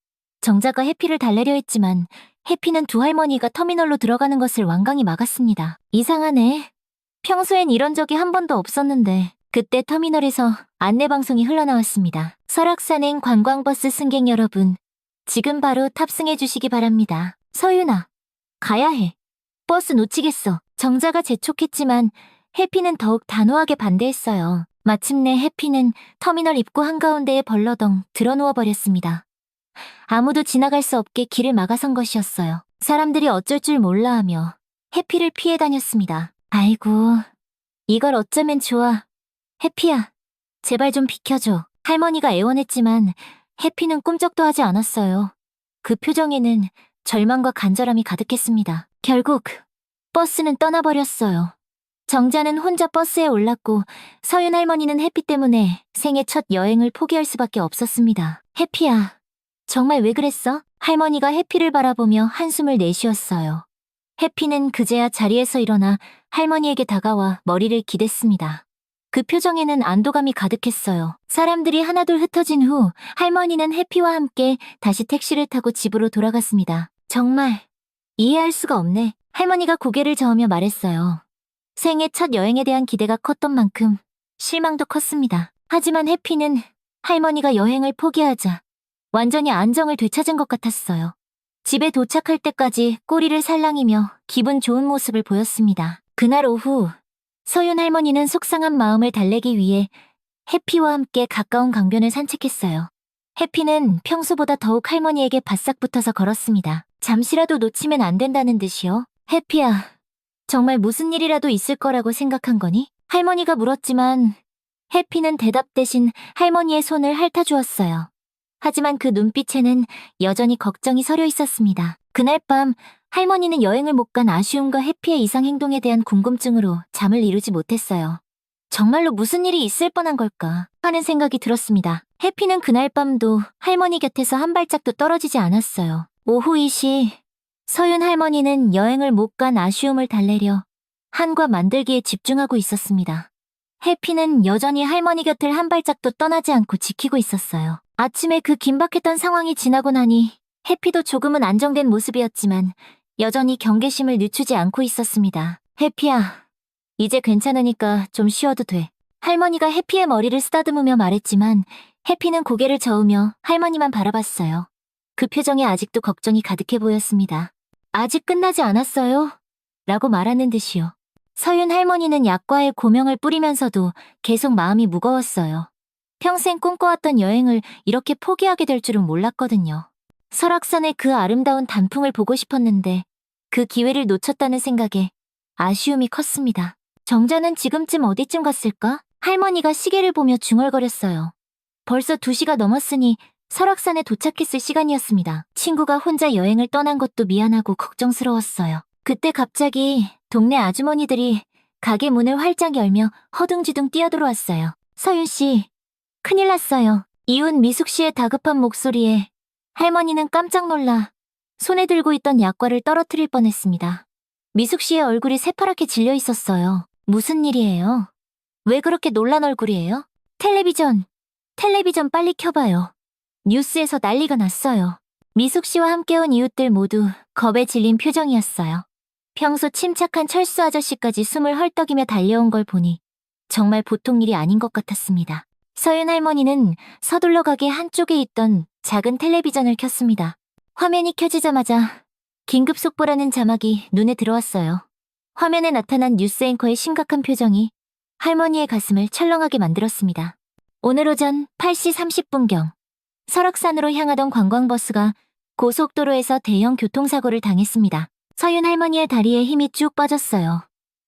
정자가 해피를 달래려 했지만 해피는 두 할머니가 터미널로 들어가는 것을 완강히 막았습니다. 이상하네. 평소엔 이런 적이 한 번도 없었는데 그때 터미널에서 안내방송이 흘러나왔습니다. 설악산행 관광버스 승객 여러분, 지금 바로 탑승해 주시기 바랍니다. 서윤아, 가야 해. 버스 놓치겠어. 정자가 재촉했지만 해피는 더욱 단호하게 반대했어요. 마침내 해피는 터미널 입구 한가운데에 벌러덩 드러누워 버렸습니다. 아무도 지나갈 수 없게 길을 막아선 것이었어요. 사람들이 어쩔 줄 몰라 하며 해피를 피해 다녔습니다. 아이고, 이걸 어쩌면 좋아. 해피야, 제발 좀 비켜줘. 할머니가 애원했지만 해피는 꿈쩍도 하지 않았어요. 그 표정에는 절망과 간절함이 가득했습니다. 결국 버스는 떠나버렸어요. 정자는 혼자 버스에 올랐고 서윤 할머니는 해피 때문에 생애 첫 여행을 포기할 수밖에 없었습니다. 해피야, 정말 왜 그랬어? 할머니가 해피를 바라보며 한숨을 내쉬었어요. 해피는 그제야 자리에서 일어나 할머니에게 다가와 머리를 기댔습니다. 그 표정에는 안도감이 가득했어요. 사람들이 하나둘 흩어진 후 할머니는 해피와 함께 다시 택시를 타고 집으로 돌아갔습니다. 정말 이해할 수가 없네. 할머니가 고개를 저으며 말했어요. 생애 첫 여행에 대한 기대가 컸던 만큼 실망도 컸습니다. 하지만 해피는 할머니가 여행을 포기하자 완전히 안정을 되찾은 것 같았어요. 집에 도착할 때까지 꼬리를 살랑이며 기분 좋은 모습을 보였습니다. 그날 오후 서윤 할머니는 속상한 마음을 달래기 위해 해피와 함께 가까운 강변을 산책했어요. 해피는 평소보다 더욱 할머니에게 바싹 붙어서 걸었습니다. 잠시라도 놓치면 안 된다는 듯이요. 해피야, 정말 무슨 일이라도 있을 거라고 생각한 거니? 할머니가 물었지만 해피는 대답 대신 할머니의 손을 핥아주었어요. 하지만 그 눈빛에는 여전히 걱정이 서려 있었습니다. 그날 밤 할머니는 여행을 못 간 아쉬움과 해피의 이상 행동에 대한 궁금증으로 잠을 이루지 못했어요. 정말로 무슨 일이 있을 뻔한 걸까 하는 생각이 들었습니다. 해피는 그날 밤도 할머니 곁에서 한 발짝도 떨어지지 않았어요. 오후 2시, 서윤 할머니는 여행을 못 간 아쉬움을 달래려 한과 만들기에 집중하고 있었습니다. 해피는 여전히 할머니 곁을 한 발짝도 떠나지 않고 지키고 있었어요. 아침에 그 긴박했던 상황이 지나고 나니 해피도 조금은 안정된 모습이었지만 여전히 경계심을 늦추지 않고 있었습니다. 해피야, 이제 괜찮으니까 좀 쉬어도 돼. 할머니가 해피의 머리를 쓰다듬으며 말했지만 해피는 고개를 저으며 할머니만 바라봤어요. 그 표정에 아직도 걱정이 가득해 보였습니다. 아직 끝나지 않았어요? 라고 말하는 듯이요. 서윤 할머니는 약과에 고명을 뿌리면서도 계속 마음이 무거웠어요. 평생 꿈꿔왔던 여행을 이렇게 포기하게 될 줄은 몰랐거든요. 설악산의 그 아름다운 단풍을 보고 싶었는데 그 기회를 놓쳤다는 생각에 아쉬움이 컸습니다. 정자는 지금쯤 어디쯤 갔을까? 할머니가 시계를 보며 중얼거렸어요. 벌써 2시가 넘었으니 설악산에 도착했을 시간이었습니다. 친구가 혼자 여행을 떠난 것도 미안하고 걱정스러웠어요. 그때 갑자기 동네 아주머니들이 가게 문을 활짝 열며 허둥지둥 뛰어들어왔어요. 서윤 씨, 큰일 났어요. 이웃 미숙 씨의 다급한 목소리에 할머니는 깜짝 놀라 손에 들고 있던 약과를 떨어뜨릴 뻔했습니다. 미숙 씨의 얼굴이 새파랗게 질려 있었어요. 무슨 일이에요? 왜 그렇게 놀란 얼굴이에요? 텔레비전 빨리 켜봐요. 뉴스에서 난리가 났어요. 미숙 씨와 함께 온 이웃들 모두 겁에 질린 표정이었어요. 평소 침착한 철수 아저씨까지 숨을 헐떡이며 달려온 걸 보니 정말 보통 일이 아닌 것 같았습니다. 서윤 할머니는 서둘러 가게 한쪽에 있던 작은 텔레비전을 켰습니다. 화면이 켜지자마자 긴급 속보라는 자막이 눈에 들어왔어요. 화면에 나타난 뉴스 앵커의 심각한 표정이 할머니의 가슴을 철렁하게 만들었습니다. 오늘 오전 8시 30분경 설악산으로 향하던 관광버스가 고속도로에서 대형 교통사고를 당했습니다. 서윤 할머니의 다리에 힘이 쭉 빠졌어요.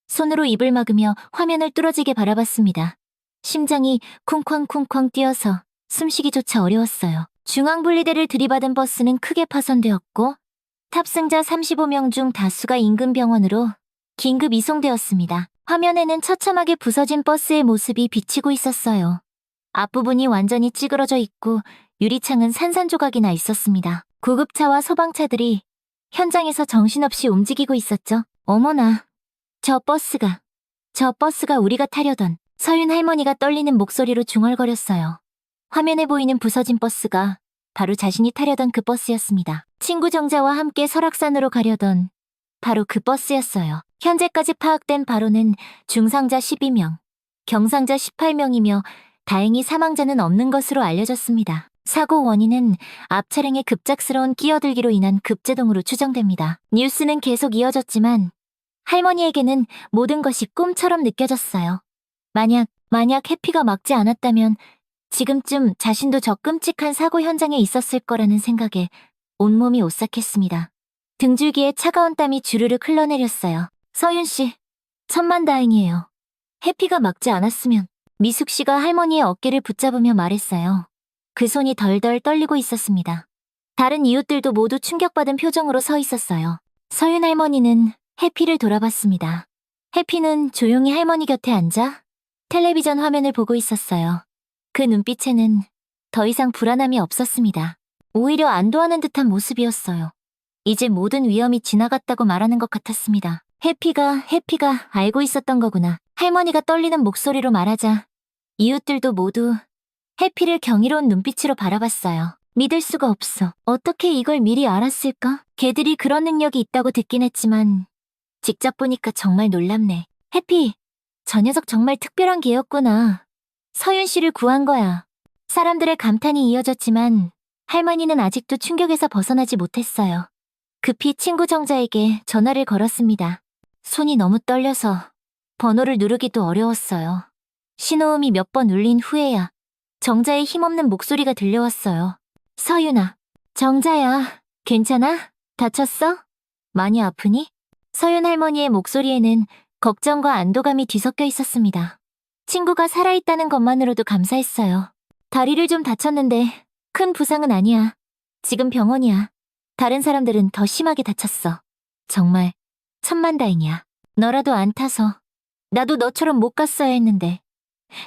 손으로 입을 막으며 화면을 뚫어지게 바라봤습니다. 심장이 쿵쾅쿵쾅 뛰어서 숨쉬기조차 어려웠어요. 중앙분리대를 들이받은 버스는 크게 파손되었고 탑승자 35명 중 다수가 인근 병원으로 긴급 이송되었습니다. 화면에는 처참하게 부서진 버스의 모습이 비치고 있었어요. 앞부분이 완전히 찌그러져 있고 유리창은 산산조각이 나 있었습니다. 구급차와 소방차들이 현장에서 정신없이 움직이고 있었죠. 어머나, 저 버스가 우리가 타려던. 서윤 할머니가 떨리는 목소리로 중얼거렸어요. 화면에 보이는 부서진 버스가 바로 자신이 타려던 그 버스였습니다. 친구 정자와 함께 설악산으로 가려던 바로 그 버스였어요. 현재까지 파악된 바로는 중상자 12명, 경상자 18명이며 다행히 사망자는 없는 것으로 알려졌습니다. 사고 원인은 앞 차량의 급작스러운 끼어들기로 인한 급제동으로 추정됩니다. 뉴스는 계속 이어졌지만 할머니에게는 모든 것이 꿈처럼 느껴졌어요. 만약 해피가 막지 않았다면 지금쯤 자신도 저 끔찍한 사고 현장에 있었을 거라는 생각에 온몸이 오싹했습니다. 등줄기에 차가운 땀이 주르륵 흘러내렸어요. 서윤 씨, 천만다행이에요. 해피가 막지 않았으면. 미숙 씨가 할머니의 어깨를 붙잡으며 말했어요. 그 손이 덜덜 떨리고 있었습니다. 다른 이웃들도 모두 충격받은 표정으로 서 있었어요. 서윤 할머니는 해피를 돌아봤습니다. 해피는 조용히 할머니 곁에 앉아 텔레비전 화면을 보고 있었어요. 그 눈빛에는 더 이상 불안함이 없었습니다. 오히려 안도하는 듯한 모습이었어요. 이제 모든 위험이 지나갔다고 말하는 것 같았습니다. 해피가 알고 있었던 거구나. 할머니가 떨리는 목소리로 말하자 이웃들도 모두 해피를 경이로운 눈빛으로 바라봤어요. 믿을 수가 없어. 어떻게 이걸 미리 알았을까? 걔들이 그런 능력이 있다고 듣긴 했지만 직접 보니까 정말 놀랍네. 해피, 저 녀석 정말 특별한 개였구나. 서윤 씨를 구한 거야. 사람들의 감탄이 이어졌지만 할머니는 아직도 충격에서 벗어나지 못했어요. 급히 친구 정자에게 전화를 걸었습니다. 손이 너무 떨려서 번호를 누르기도 어려웠어요. 신호음이 몇 번 울린 후에야 정자의 힘없는 목소리가 들려왔어요. 서윤아, 정자야, 괜찮아? 다쳤어? 많이 아프니? 서윤 할머니의 목소리에는 걱정과 안도감이 뒤섞여 있었습니다. 친구가 살아있다는 것만으로도 감사했어요. 다리를 좀 다쳤는데 큰 부상은 아니야. 지금 병원이야. 다른 사람들은 더 심하게 다쳤어. 정말 천만다행이야. 너라도 안 타서. 나도 너처럼 못 갔어야 했는데.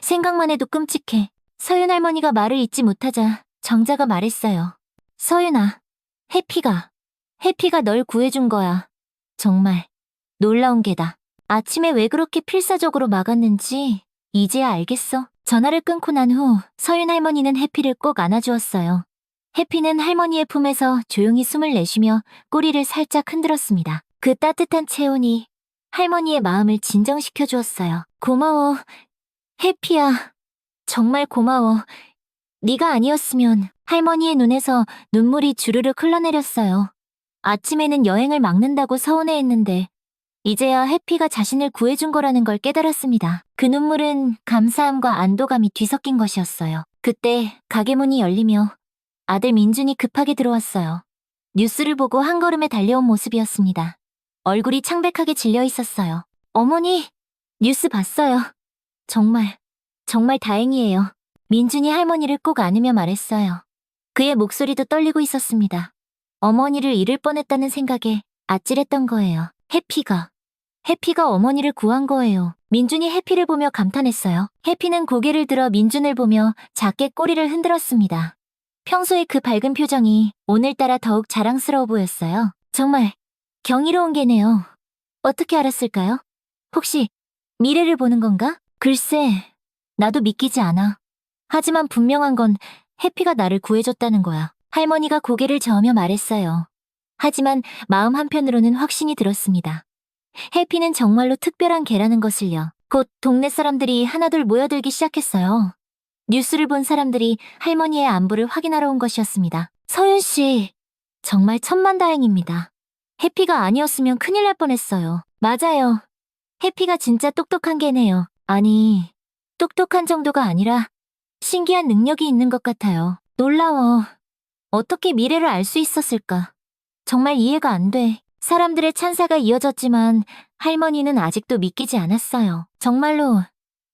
생각만 해도 끔찍해. 서윤 할머니가 말을 잇지 못하자 정자가 말했어요. 서윤아, 해피가 널 구해준 거야. 정말 놀라운 게다. 아침에 왜 그렇게 필사적으로 막았는지 이제야 알겠어. 전화를 끊고 난 후 서윤 할머니는 해피를 꼭 안아주었어요. 해피는 할머니의 품에서 조용히 숨을 내쉬며 꼬리를 살짝 흔들었습니다. 그 따뜻한 체온이 할머니의 마음을 진정시켜 주었어요. 고마워, 해피야. 정말 고마워. 네가 아니었으면. 할머니의 눈에서 눈물이 주르륵 흘러내렸어요. 아침에는 여행을 막는다고 서운해했는데 이제야 해피가 자신을 구해준 거라는 걸 깨달았습니다. 그 눈물은 감사함과 안도감이 뒤섞인 것이었어요. 그때 가게 문이 열리며 아들 민준이 급하게 들어왔어요. 뉴스를 보고 한 걸음에 달려온 모습이었습니다. 얼굴이 창백하게 질려 있었어요. 어머니, 뉴스 봤어요. 정말 다행이에요. 민준이 할머니를 꼭 안으며 말했어요. 그의 목소리도 떨리고 있었습니다. 어머니를 잃을 뻔했다는 생각에 아찔했던 거예요. 해피가 어머니를 구한 거예요. 민준이 해피를 보며 감탄했어요. 해피는 고개를 들어 민준을 보며 작게 꼬리를 흔들었습니다. 평소의 그 밝은 표정이 오늘따라 더욱 자랑스러워 보였어요. 정말 경이로운 개네요. 어떻게 알았을까요? 혹시 미래를 보는 건가? 글쎄, 나도 믿기지 않아. 하지만 분명한 건 해피가 나를 구해줬다는 거야. 할머니가 고개를 저으며 말했어요. 하지만 마음 한편으로는 확신이 들었습니다. 해피는 정말로 특별한 개라는 것을요. 곧 동네 사람들이 하나둘 모여들기 시작했어요. 뉴스를 본 사람들이 할머니의 안부를 확인하러 온 것이었습니다. 서윤 씨, 정말 천만다행입니다. 해피가 아니었으면 큰일 날 뻔했어요. 맞아요. 해피가 진짜 똑똑한 개네요. 아니, 똑똑한 정도가 아니라 신기한 능력이 있는 것 같아요. 놀라워. 어떻게 미래를 알 수 있었을까? 정말 이해가 안 돼. 사람들의 찬사가 이어졌지만 할머니는 아직도 믿기지 않았어요. 정말로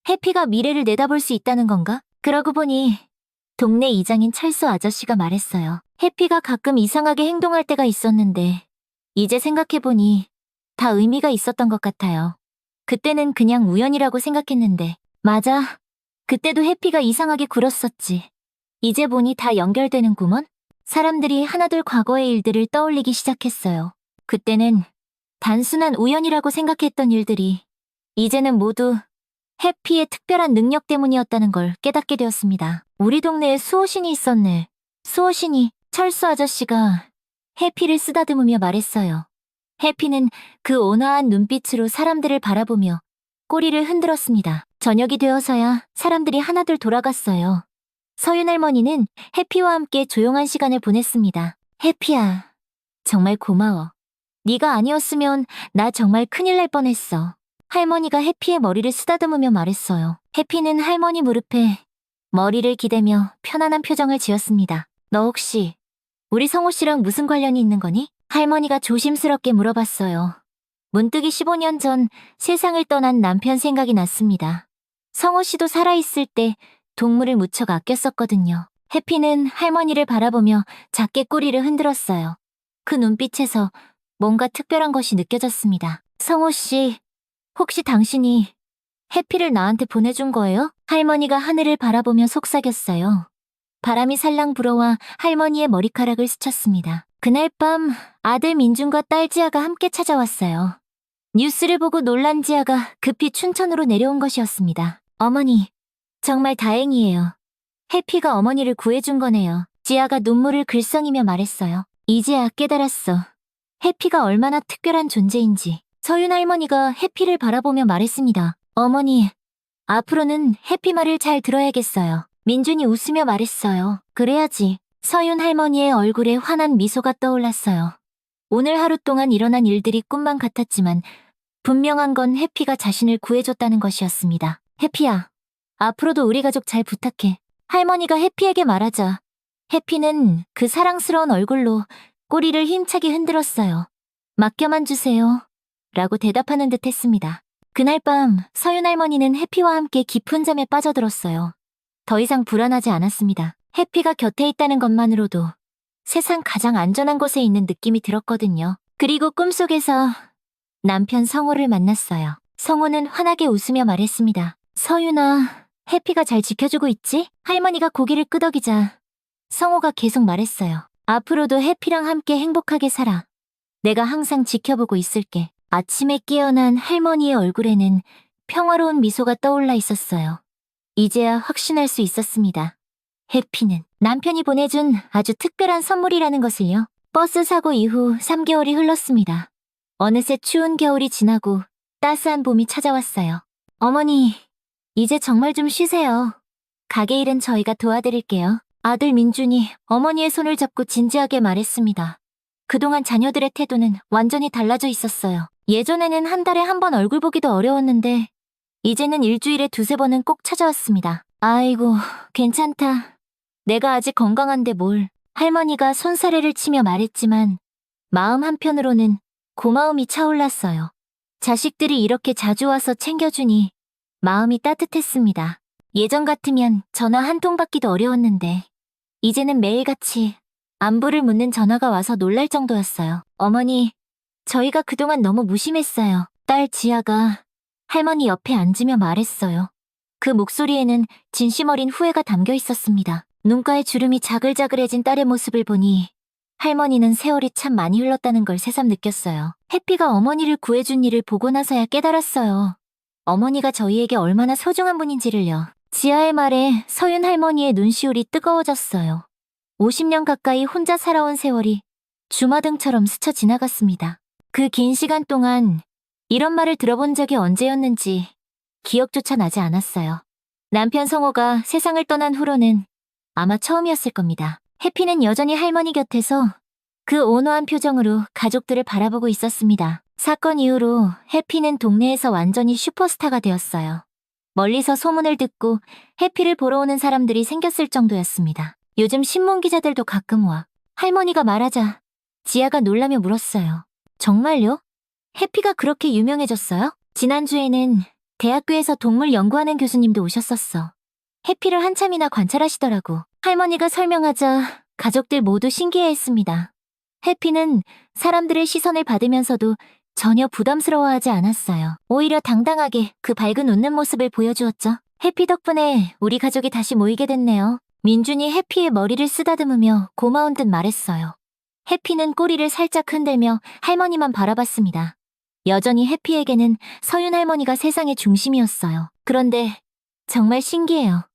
해피가 미래를 내다볼 수 있다는 건가? 그러고 보니 동네 이장인 철수 아저씨가 말했어요. 해피가 가끔 이상하게 행동할 때가 있었는데 이제 생각해보니 다 의미가 있었던 것 같아요. 그때는 그냥 우연이라고 생각했는데 맞아. 그때도 해피가 이상하게 굴었었지. 이제 보니 다 연결되는구먼? 사람들이 하나둘 과거의 일들을 떠올리기 시작했어요. 그때는 단순한 우연이라고 생각했던 일들이 이제는 모두 해피의 특별한 능력 때문이었다는 걸 깨닫게 되었습니다. 우리 동네에 수호신이 있었네. 수호신이 철수 아저씨가 해피를 쓰다듬으며 말했어요. 해피는 그 온화한 눈빛으로 사람들을 바라보며 꼬리를 흔들었습니다. 저녁이 되어서야 사람들이 하나둘 돌아갔어요. 서윤 할머니는 해피와 함께 조용한 시간을 보냈습니다. 해피야, 정말 고마워. 네가 아니었으면 나 정말 큰일 날 뻔했어. 할머니가 해피의 머리를 쓰다듬으며 말했어요. 해피는 할머니 무릎에 머리를 기대며 편안한 표정을 지었습니다. 너 혹시 우리 성호 씨랑 무슨 관련이 있는 거니? 할머니가 조심스럽게 물어봤어요. 문득이 15년 전 세상을 떠난 남편 생각이 났습니다. 성호 씨도 살아있을 때 동물을 무척 아꼈었거든요. 해피는 할머니를 바라보며 작게 꼬리를 흔들었어요. 그 눈빛에서 뭔가 특별한 것이 느껴졌습니다. 성호 씨, 혹시 당신이 해피를 나한테 보내준 거예요? 할머니가 하늘을 바라보며 속삭였어요. 바람이 살랑 불어와 할머니의 머리카락을 스쳤습니다. 그날 밤 아들 민준과 딸 지아가 함께 찾아왔어요. 뉴스를 보고 놀란 지아가 급히 춘천으로 내려온 것이었습니다. 어머니, 정말 다행이에요. 해피가 어머니를 구해준 거네요. 지아가 눈물을 글썽이며 말했어요. 이제야 깨달았어. 해피가 얼마나 특별한 존재인지. 서윤 할머니가 해피를 바라보며 말했습니다. 어머니, 앞으로는 해피 말을 잘 들어야겠어요. 민준이 웃으며 말했어요. 그래야지. 서윤 할머니의 얼굴에 환한 미소가 떠올랐어요. 오늘 하루 동안 일어난 일들이 꿈만 같았지만 분명한 건 해피가 자신을 구해줬다는 것이었습니다. 해피야, 앞으로도 우리 가족 잘 부탁해. 할머니가 해피에게 말하자 해피는 그 사랑스러운 얼굴로 꼬리를 힘차게 흔들었어요. 맡겨만 주세요. 라고 대답하는 듯 했습니다. 그날 밤 서윤 할머니는 해피와 함께 깊은 잠에 빠져들었어요. 더 이상 불안하지 않았습니다. 해피가 곁에 있다는 것만으로도 세상 가장 안전한 곳에 있는 느낌이 들었거든요. 그리고 꿈속에서 남편 성호를 만났어요. 성호는 환하게 웃으며 말했습니다. 서윤아, 해피가 잘 지켜주고 있지? 할머니가 고개를 끄덕이자 성호가 계속 말했어요. 앞으로도 해피랑 함께 행복하게 살아. 내가 항상 지켜보고 있을게. 아침에 깨어난 할머니의 얼굴에는 평화로운 미소가 떠올라 있었어요. 이제야 확신할 수 있었습니다. 해피는 남편이 보내준 아주 특별한 선물이라는 것을요. 버스 사고 이후 3개월이 흘렀습니다. 어느새 추운 겨울이 지나고 따스한 봄이 찾아왔어요. 어머니, 이제 정말 좀 쉬세요. 가게 일은 저희가 도와드릴게요. 아들 민준이 어머니의 손을 잡고 진지하게 말했습니다. 그동안 자녀들의 태도는 완전히 달라져 있었어요. 예전에는 한 달에 한 번 얼굴 보기도 어려웠는데 이제는 일주일에 두세 번은 꼭 찾아왔습니다. 아이고, 괜찮다. 내가 아직 건강한데 뭘. 할머니가 손사래를 치며 말했지만 마음 한편으로는 고마움이 차올랐어요. 자식들이 이렇게 자주 와서 챙겨주니 마음이 따뜻했습니다. 예전 같으면 전화 한 통 받기도 어려웠는데 이제는 매일같이 안부를 묻는 전화가 와서 놀랄 정도였어요. 어머니, 저희가 그동안 너무 무심했어요. 딸 지아가 할머니 옆에 앉으며 말했어요. 그 목소리에는 진심 어린 후회가 담겨 있었습니다. 눈가에 주름이 자글자글해진 딸의 모습을 보니 할머니는 세월이 참 많이 흘렀다는 걸 새삼 느꼈어요. 해피가 어머니를 구해준 일을 보고 나서야 깨달았어요. 어머니가 저희에게 얼마나 소중한 분인지를요. 지아의 말에 서윤 할머니의 눈시울이 뜨거워졌어요. 50년 가까이 혼자 살아온 세월이 주마등처럼 스쳐 지나갔습니다. 그 긴 시간 동안 이런 말을 들어본 적이 언제였는지 기억조차 나지 않았어요. 남편 성호가 세상을 떠난 후로는 아마 처음이었을 겁니다. 해피는 여전히 할머니 곁에서 그 온화한 표정으로 가족들을 바라보고 있었습니다. 사건 이후로 해피는 동네에서 완전히 슈퍼스타가 되었어요. 멀리서 소문을 듣고 해피를 보러 오는 사람들이 생겼을 정도였습니다. 요즘 신문 기자들도 가끔 와. 할머니가 말하자 지아가 놀라며 물었어요. 정말요? 해피가 그렇게 유명해졌어요? 지난주에는 대학교에서 동물 연구하는 교수님도 오셨었어. 해피를 한참이나 관찰하시더라고. 할머니가 설명하자 가족들 모두 신기해했습니다. 해피는 사람들의 시선을 받으면서도 전혀 부담스러워하지 않았어요. 오히려 당당하게 그 밝은 웃는 모습을 보여주었죠. 해피 덕분에 우리 가족이 다시 모이게 됐네요. 민준이 해피의 머리를 쓰다듬으며 고마운 듯 말했어요. 해피는 꼬리를 살짝 흔들며 할머니만 바라봤습니다. 여전히 해피에게는 서윤 할머니가 세상의 중심이었어요. 그런데 정말 신기해요.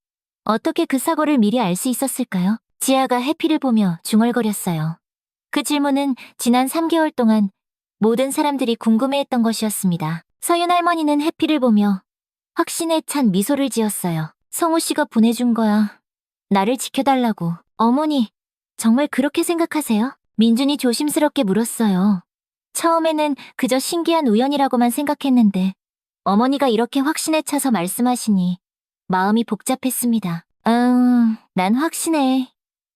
어떻게 그 사고를 미리 알 수 있었을까요? 지아가 해피를 보며 중얼거렸어요. 그 질문은 지난 3개월 동안 모든 사람들이 궁금해했던 것이었습니다. 서윤 할머니는 해피를 보며 확신에 찬 미소를 지었어요. 성우 씨가 보내준 거야. 나를 지켜달라고. 어머니, 정말 그렇게 생각하세요? 민준이 조심스럽게 물었어요. 처음에는 그저 신기한 우연이라고만 생각했는데 어머니가 이렇게 확신에 차서 말씀하시니 마음이 복잡했습니다. 난 확신해.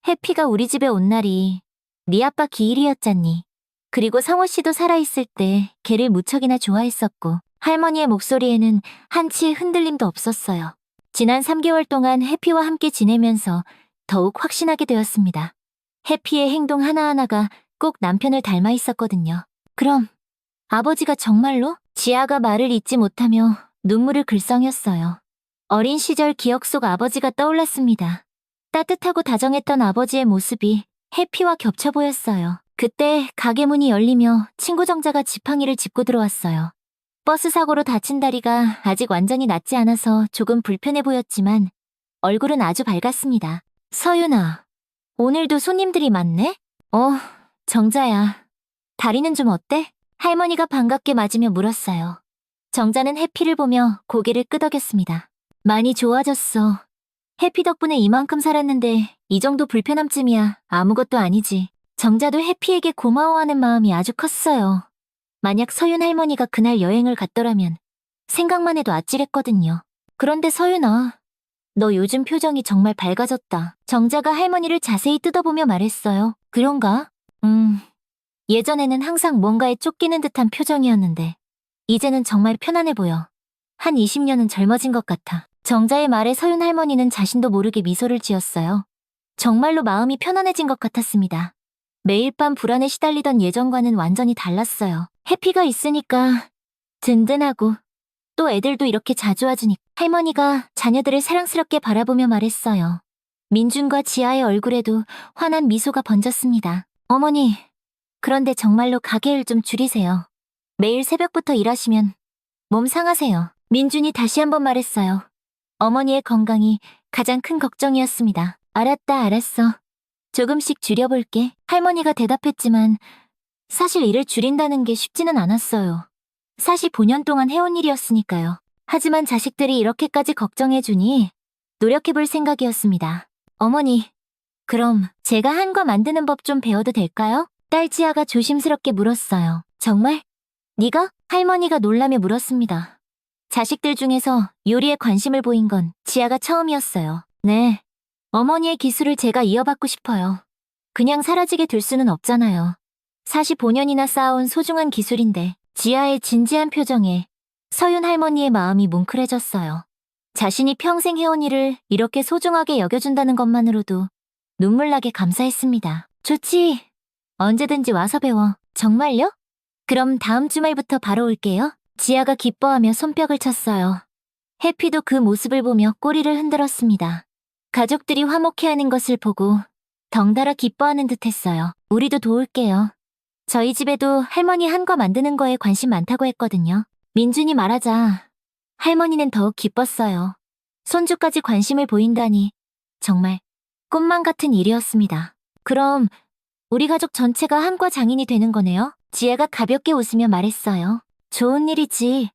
해피가 우리 집에 온 날이 네 아빠 기일이었잖니. 그리고 성호 씨도 살아있을 때 걔를 무척이나 좋아했었고 할머니의 목소리에는 한치의 흔들림도 없었어요. 지난 3개월 동안 해피와 함께 지내면서 더욱 확신하게 되었습니다. 해피의 행동 하나하나가 꼭 남편을 닮아 있었거든요. 그럼 아버지가 정말로? 지아가 말을 잇지 못하며 눈물을 글썽였어요. 어린 시절 기억 속 아버지가 떠올랐습니다. 따뜻하고 다정했던 아버지의 모습이 해피와 겹쳐 보였어요. 그때 가게 문이 열리며 친구 정자가 지팡이를 짚고 들어왔어요. 버스 사고로 다친 다리가 아직 완전히 낫지 않아서 조금 불편해 보였지만 얼굴은 아주 밝았습니다. 서윤아, 오늘도 손님들이 많네? 정자야. 다리는 좀 어때? 할머니가 반갑게 맞으며 물었어요. 정자는 해피를 보며 고개를 끄덕였습니다. 많이 좋아졌어. 해피 덕분에 이만큼 살았는데 이 정도 불편함쯤이야 아무것도 아니지. 정자도 해피에게 고마워하는 마음이 아주 컸어요. 만약 서윤 할머니가 그날 여행을 갔더라면 생각만 해도 아찔했거든요. 그런데 서윤아, 너 요즘 표정이 정말 밝아졌다. 정자가 할머니를 자세히 뜯어보며 말했어요. 그런가? 예전에는 항상 뭔가에 쫓기는 듯한 표정이었는데 이제는 정말 편안해 보여. 한 20년은 젊어진 것 같아. 정자의 말에 서윤 할머니는 자신도 모르게 미소를 지었어요. 정말로 마음이 편안해진 것 같았습니다. 매일 밤 불안에 시달리던 예전과는 완전히 달랐어요. 해피가 있으니까 든든하고 또 애들도 이렇게 자주 와주니까 할머니가 자녀들을 사랑스럽게 바라보며 말했어요. 민준과 지아의 얼굴에도 환한 미소가 번졌습니다. 어머니, 그런데 정말로 가게 일 좀 줄이세요. 매일 새벽부터 일하시면 몸 상하세요. 민준이 다시 한번 말했어요. 어머니의 건강이 가장 큰 걱정이었습니다. 알았다, 알았어. 조금씩 줄여볼게. 할머니가 대답했지만 사실 일을 줄인다는 게 쉽지는 않았어요. 45년 동안 해온 일이었으니까요. 하지만 자식들이 이렇게까지 걱정해주니 노력해볼 생각이었습니다. 어머니, 그럼 제가 한과 만드는 법 좀 배워도 될까요? 딸 지아가 조심스럽게 물었어요. 정말? 네가? 할머니가 놀라며 물었습니다. 자식들 중에서 요리에 관심을 보인 건 지아가 처음이었어요. 네. 어머니의 기술을 제가 이어받고 싶어요. 그냥 사라지게 둘 수는 없잖아요. 45년이나 쌓아온 소중한 기술인데 지아의 진지한 표정에 서윤 할머니의 마음이 뭉클해졌어요. 자신이 평생 해온 일을 이렇게 소중하게 여겨준다는 것만으로도 눈물나게 감사했습니다. 좋지. 언제든지 와서 배워. 정말요? 그럼 다음 주말부터 바로 올게요. 지아가 기뻐하며 손뼉을 쳤어요. 해피도 그 모습을 보며 꼬리를 흔들었습니다. 가족들이 화목해하는 것을 보고 덩달아 기뻐하는 듯했어요. 우리도 도울게요. 저희 집에도 할머니 한거 만드는 거에 관심 많다고 했거든요. 민준이 말하자 할머니는 더욱 기뻤어요. 손주까지 관심을 보인다니 정말 꿈만 같은 일이었습니다. 그럼 우리 가족 전체가 한과 장인이 되는 거네요? 지혜가 가볍게 웃으며 말했어요. 좋은 일이지.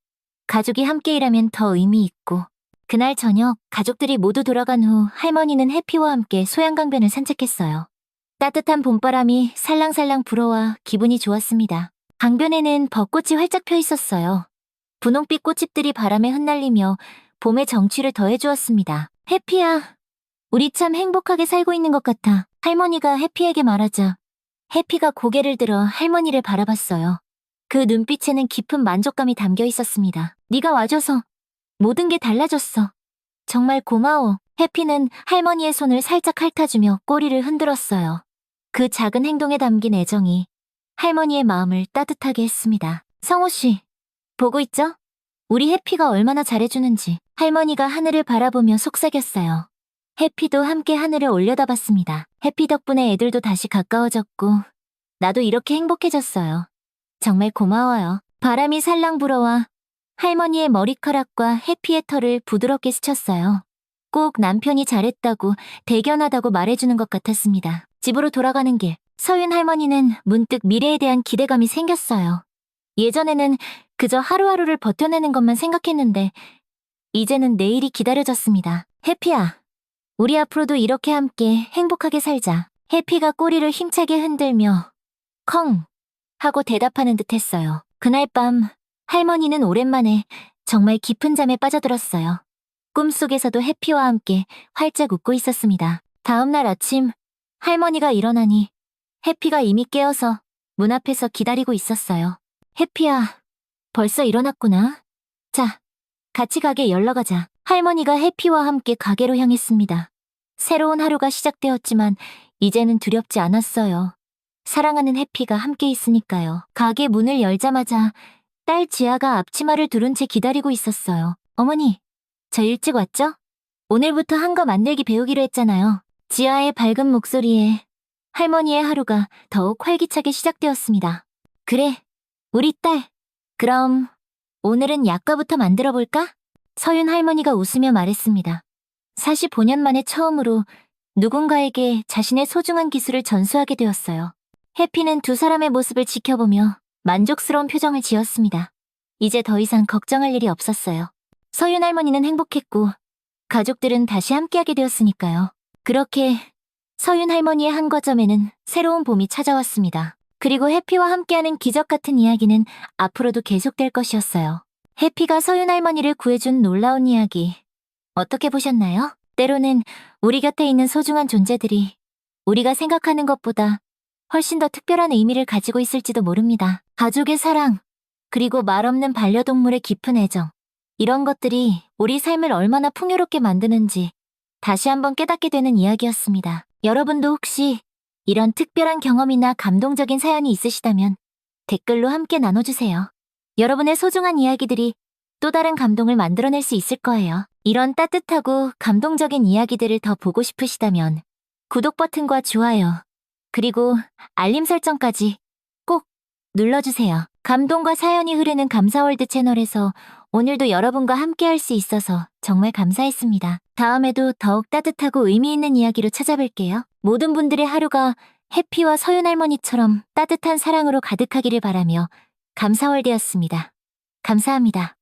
가족이 함께 일하면 더 의미 있고. 그날 저녁 가족들이 모두 돌아간 후 할머니는 해피와 함께 소양강변을 산책했어요. 따뜻한 봄바람이 살랑살랑 불어와 기분이 좋았습니다. 강변에는 벚꽃이 활짝 펴 있었어요. 분홍빛 꽃잎들이 바람에 흩날리며 봄의 정취를 더해주었습니다. 해피야, 우리 참 행복하게 살고 있는 것 같아. 할머니가 해피에게 말하자 해피가 고개를 들어 할머니를 바라봤어요. 그 눈빛에는 깊은 만족감이 담겨 있었습니다. 네가 와줘서 모든 게 달라졌어. 정말 고마워. 해피는 할머니의 손을 살짝 핥아주며 꼬리를 흔들었어요. 그 작은 행동에 담긴 애정이 할머니의 마음을 따뜻하게 했습니다. 성호 씨, 보고 있죠? 우리 해피가 얼마나 잘해주는지. 할머니가 하늘을 바라보며 속삭였어요. 해피도 함께 하늘을 올려다봤습니다. 해피 덕분에 애들도 다시 가까워졌고 나도 이렇게 행복해졌어요. 정말 고마워요. 바람이 살랑 불어와 할머니의 머리카락과 해피의 털을 부드럽게 스쳤어요. 꼭 남편이 잘했다고 대견하다고 말해주는 것 같았습니다. 집으로 돌아가는 길, 서윤 할머니는 문득 미래에 대한 기대감이 생겼어요. 예전에는 그저 하루하루를 버텨내는 것만 생각했는데 이제는 내일이 기다려졌습니다. 해피야, 우리 앞으로도 이렇게 함께 행복하게 살자. 해피가 꼬리를 힘차게 흔들며 컹 하고 대답하는 듯 했어요. 그날 밤 할머니는 오랜만에 정말 깊은 잠에 빠져들었어요. 꿈속에서도 해피와 함께 활짝 웃고 있었습니다. 다음 날 아침 할머니가 일어나니 해피가 이미 깨어서 문 앞에서 기다리고 있었어요. 해피야, 벌써 일어났구나. 자, 같이 가게 열러 가자. 할머니가 해피와 함께 가게로 향했습니다. 새로운 하루가 시작되었지만 이제는 두렵지 않았어요. 사랑하는 해피가 함께 있으니까요. 가게 문을 열자마자 딸 지아가 앞치마를 두른 채 기다리고 있었어요. 어머니, 저 일찍 왔죠? 오늘부터 한거 만들기 배우기로 했잖아요. 지아의 밝은 목소리에 할머니의 하루가 더욱 활기차게 시작되었습니다. 그래, 우리 딸. 그럼 오늘은 약과부터 만들어 볼까? 서윤 할머니가 웃으며 말했습니다. 45년 만에 처음으로 누군가에게 자신의 소중한 기술을 전수하게 되었어요. 해피는 두 사람의 모습을 지켜보며 만족스러운 표정을 지었습니다. 이제 더 이상 걱정할 일이 없었어요. 서윤 할머니는 행복했고 가족들은 다시 함께하게 되었으니까요. 그렇게 서윤 할머니의 한과점에는 새로운 봄이 찾아왔습니다. 그리고 해피와 함께하는 기적 같은 이야기는 앞으로도 계속될 것이었어요. 해피가 서윤 할머니를 구해준 놀라운 이야기. 어떻게 보셨나요? 때로는 우리 곁에 있는 소중한 존재들이 우리가 생각하는 것보다 훨씬 더 특별한 의미를 가지고 있을지도 모릅니다. 가족의 사랑, 그리고 말없는 반려동물의 깊은 애정. 이런 것들이 우리 삶을 얼마나 풍요롭게 만드는지 다시 한번 깨닫게 되는 이야기였습니다. 여러분도 혹시 이런 특별한 경험이나 감동적인 사연이 있으시다면 댓글로 함께 나눠주세요. 여러분의 소중한 이야기들이 또 다른 감동을 만들어낼 수 있을 거예요. 이런 따뜻하고 감동적인 이야기들을 더 보고 싶으시다면 구독 버튼과 좋아요, 그리고 알림 설정까지 꼭 눌러주세요. 감동과 사연이 흐르는 감사월드 채널에서 오늘도 여러분과 함께 할 수 있어서 정말 감사했습니다. 다음에도 더욱 따뜻하고 의미 있는 이야기로 찾아뵐게요. 모든 분들의 하루가 해피와 서윤 할머니처럼 따뜻한 사랑으로 가득하기를 바라며 감사월드였습니다. 감사합니다.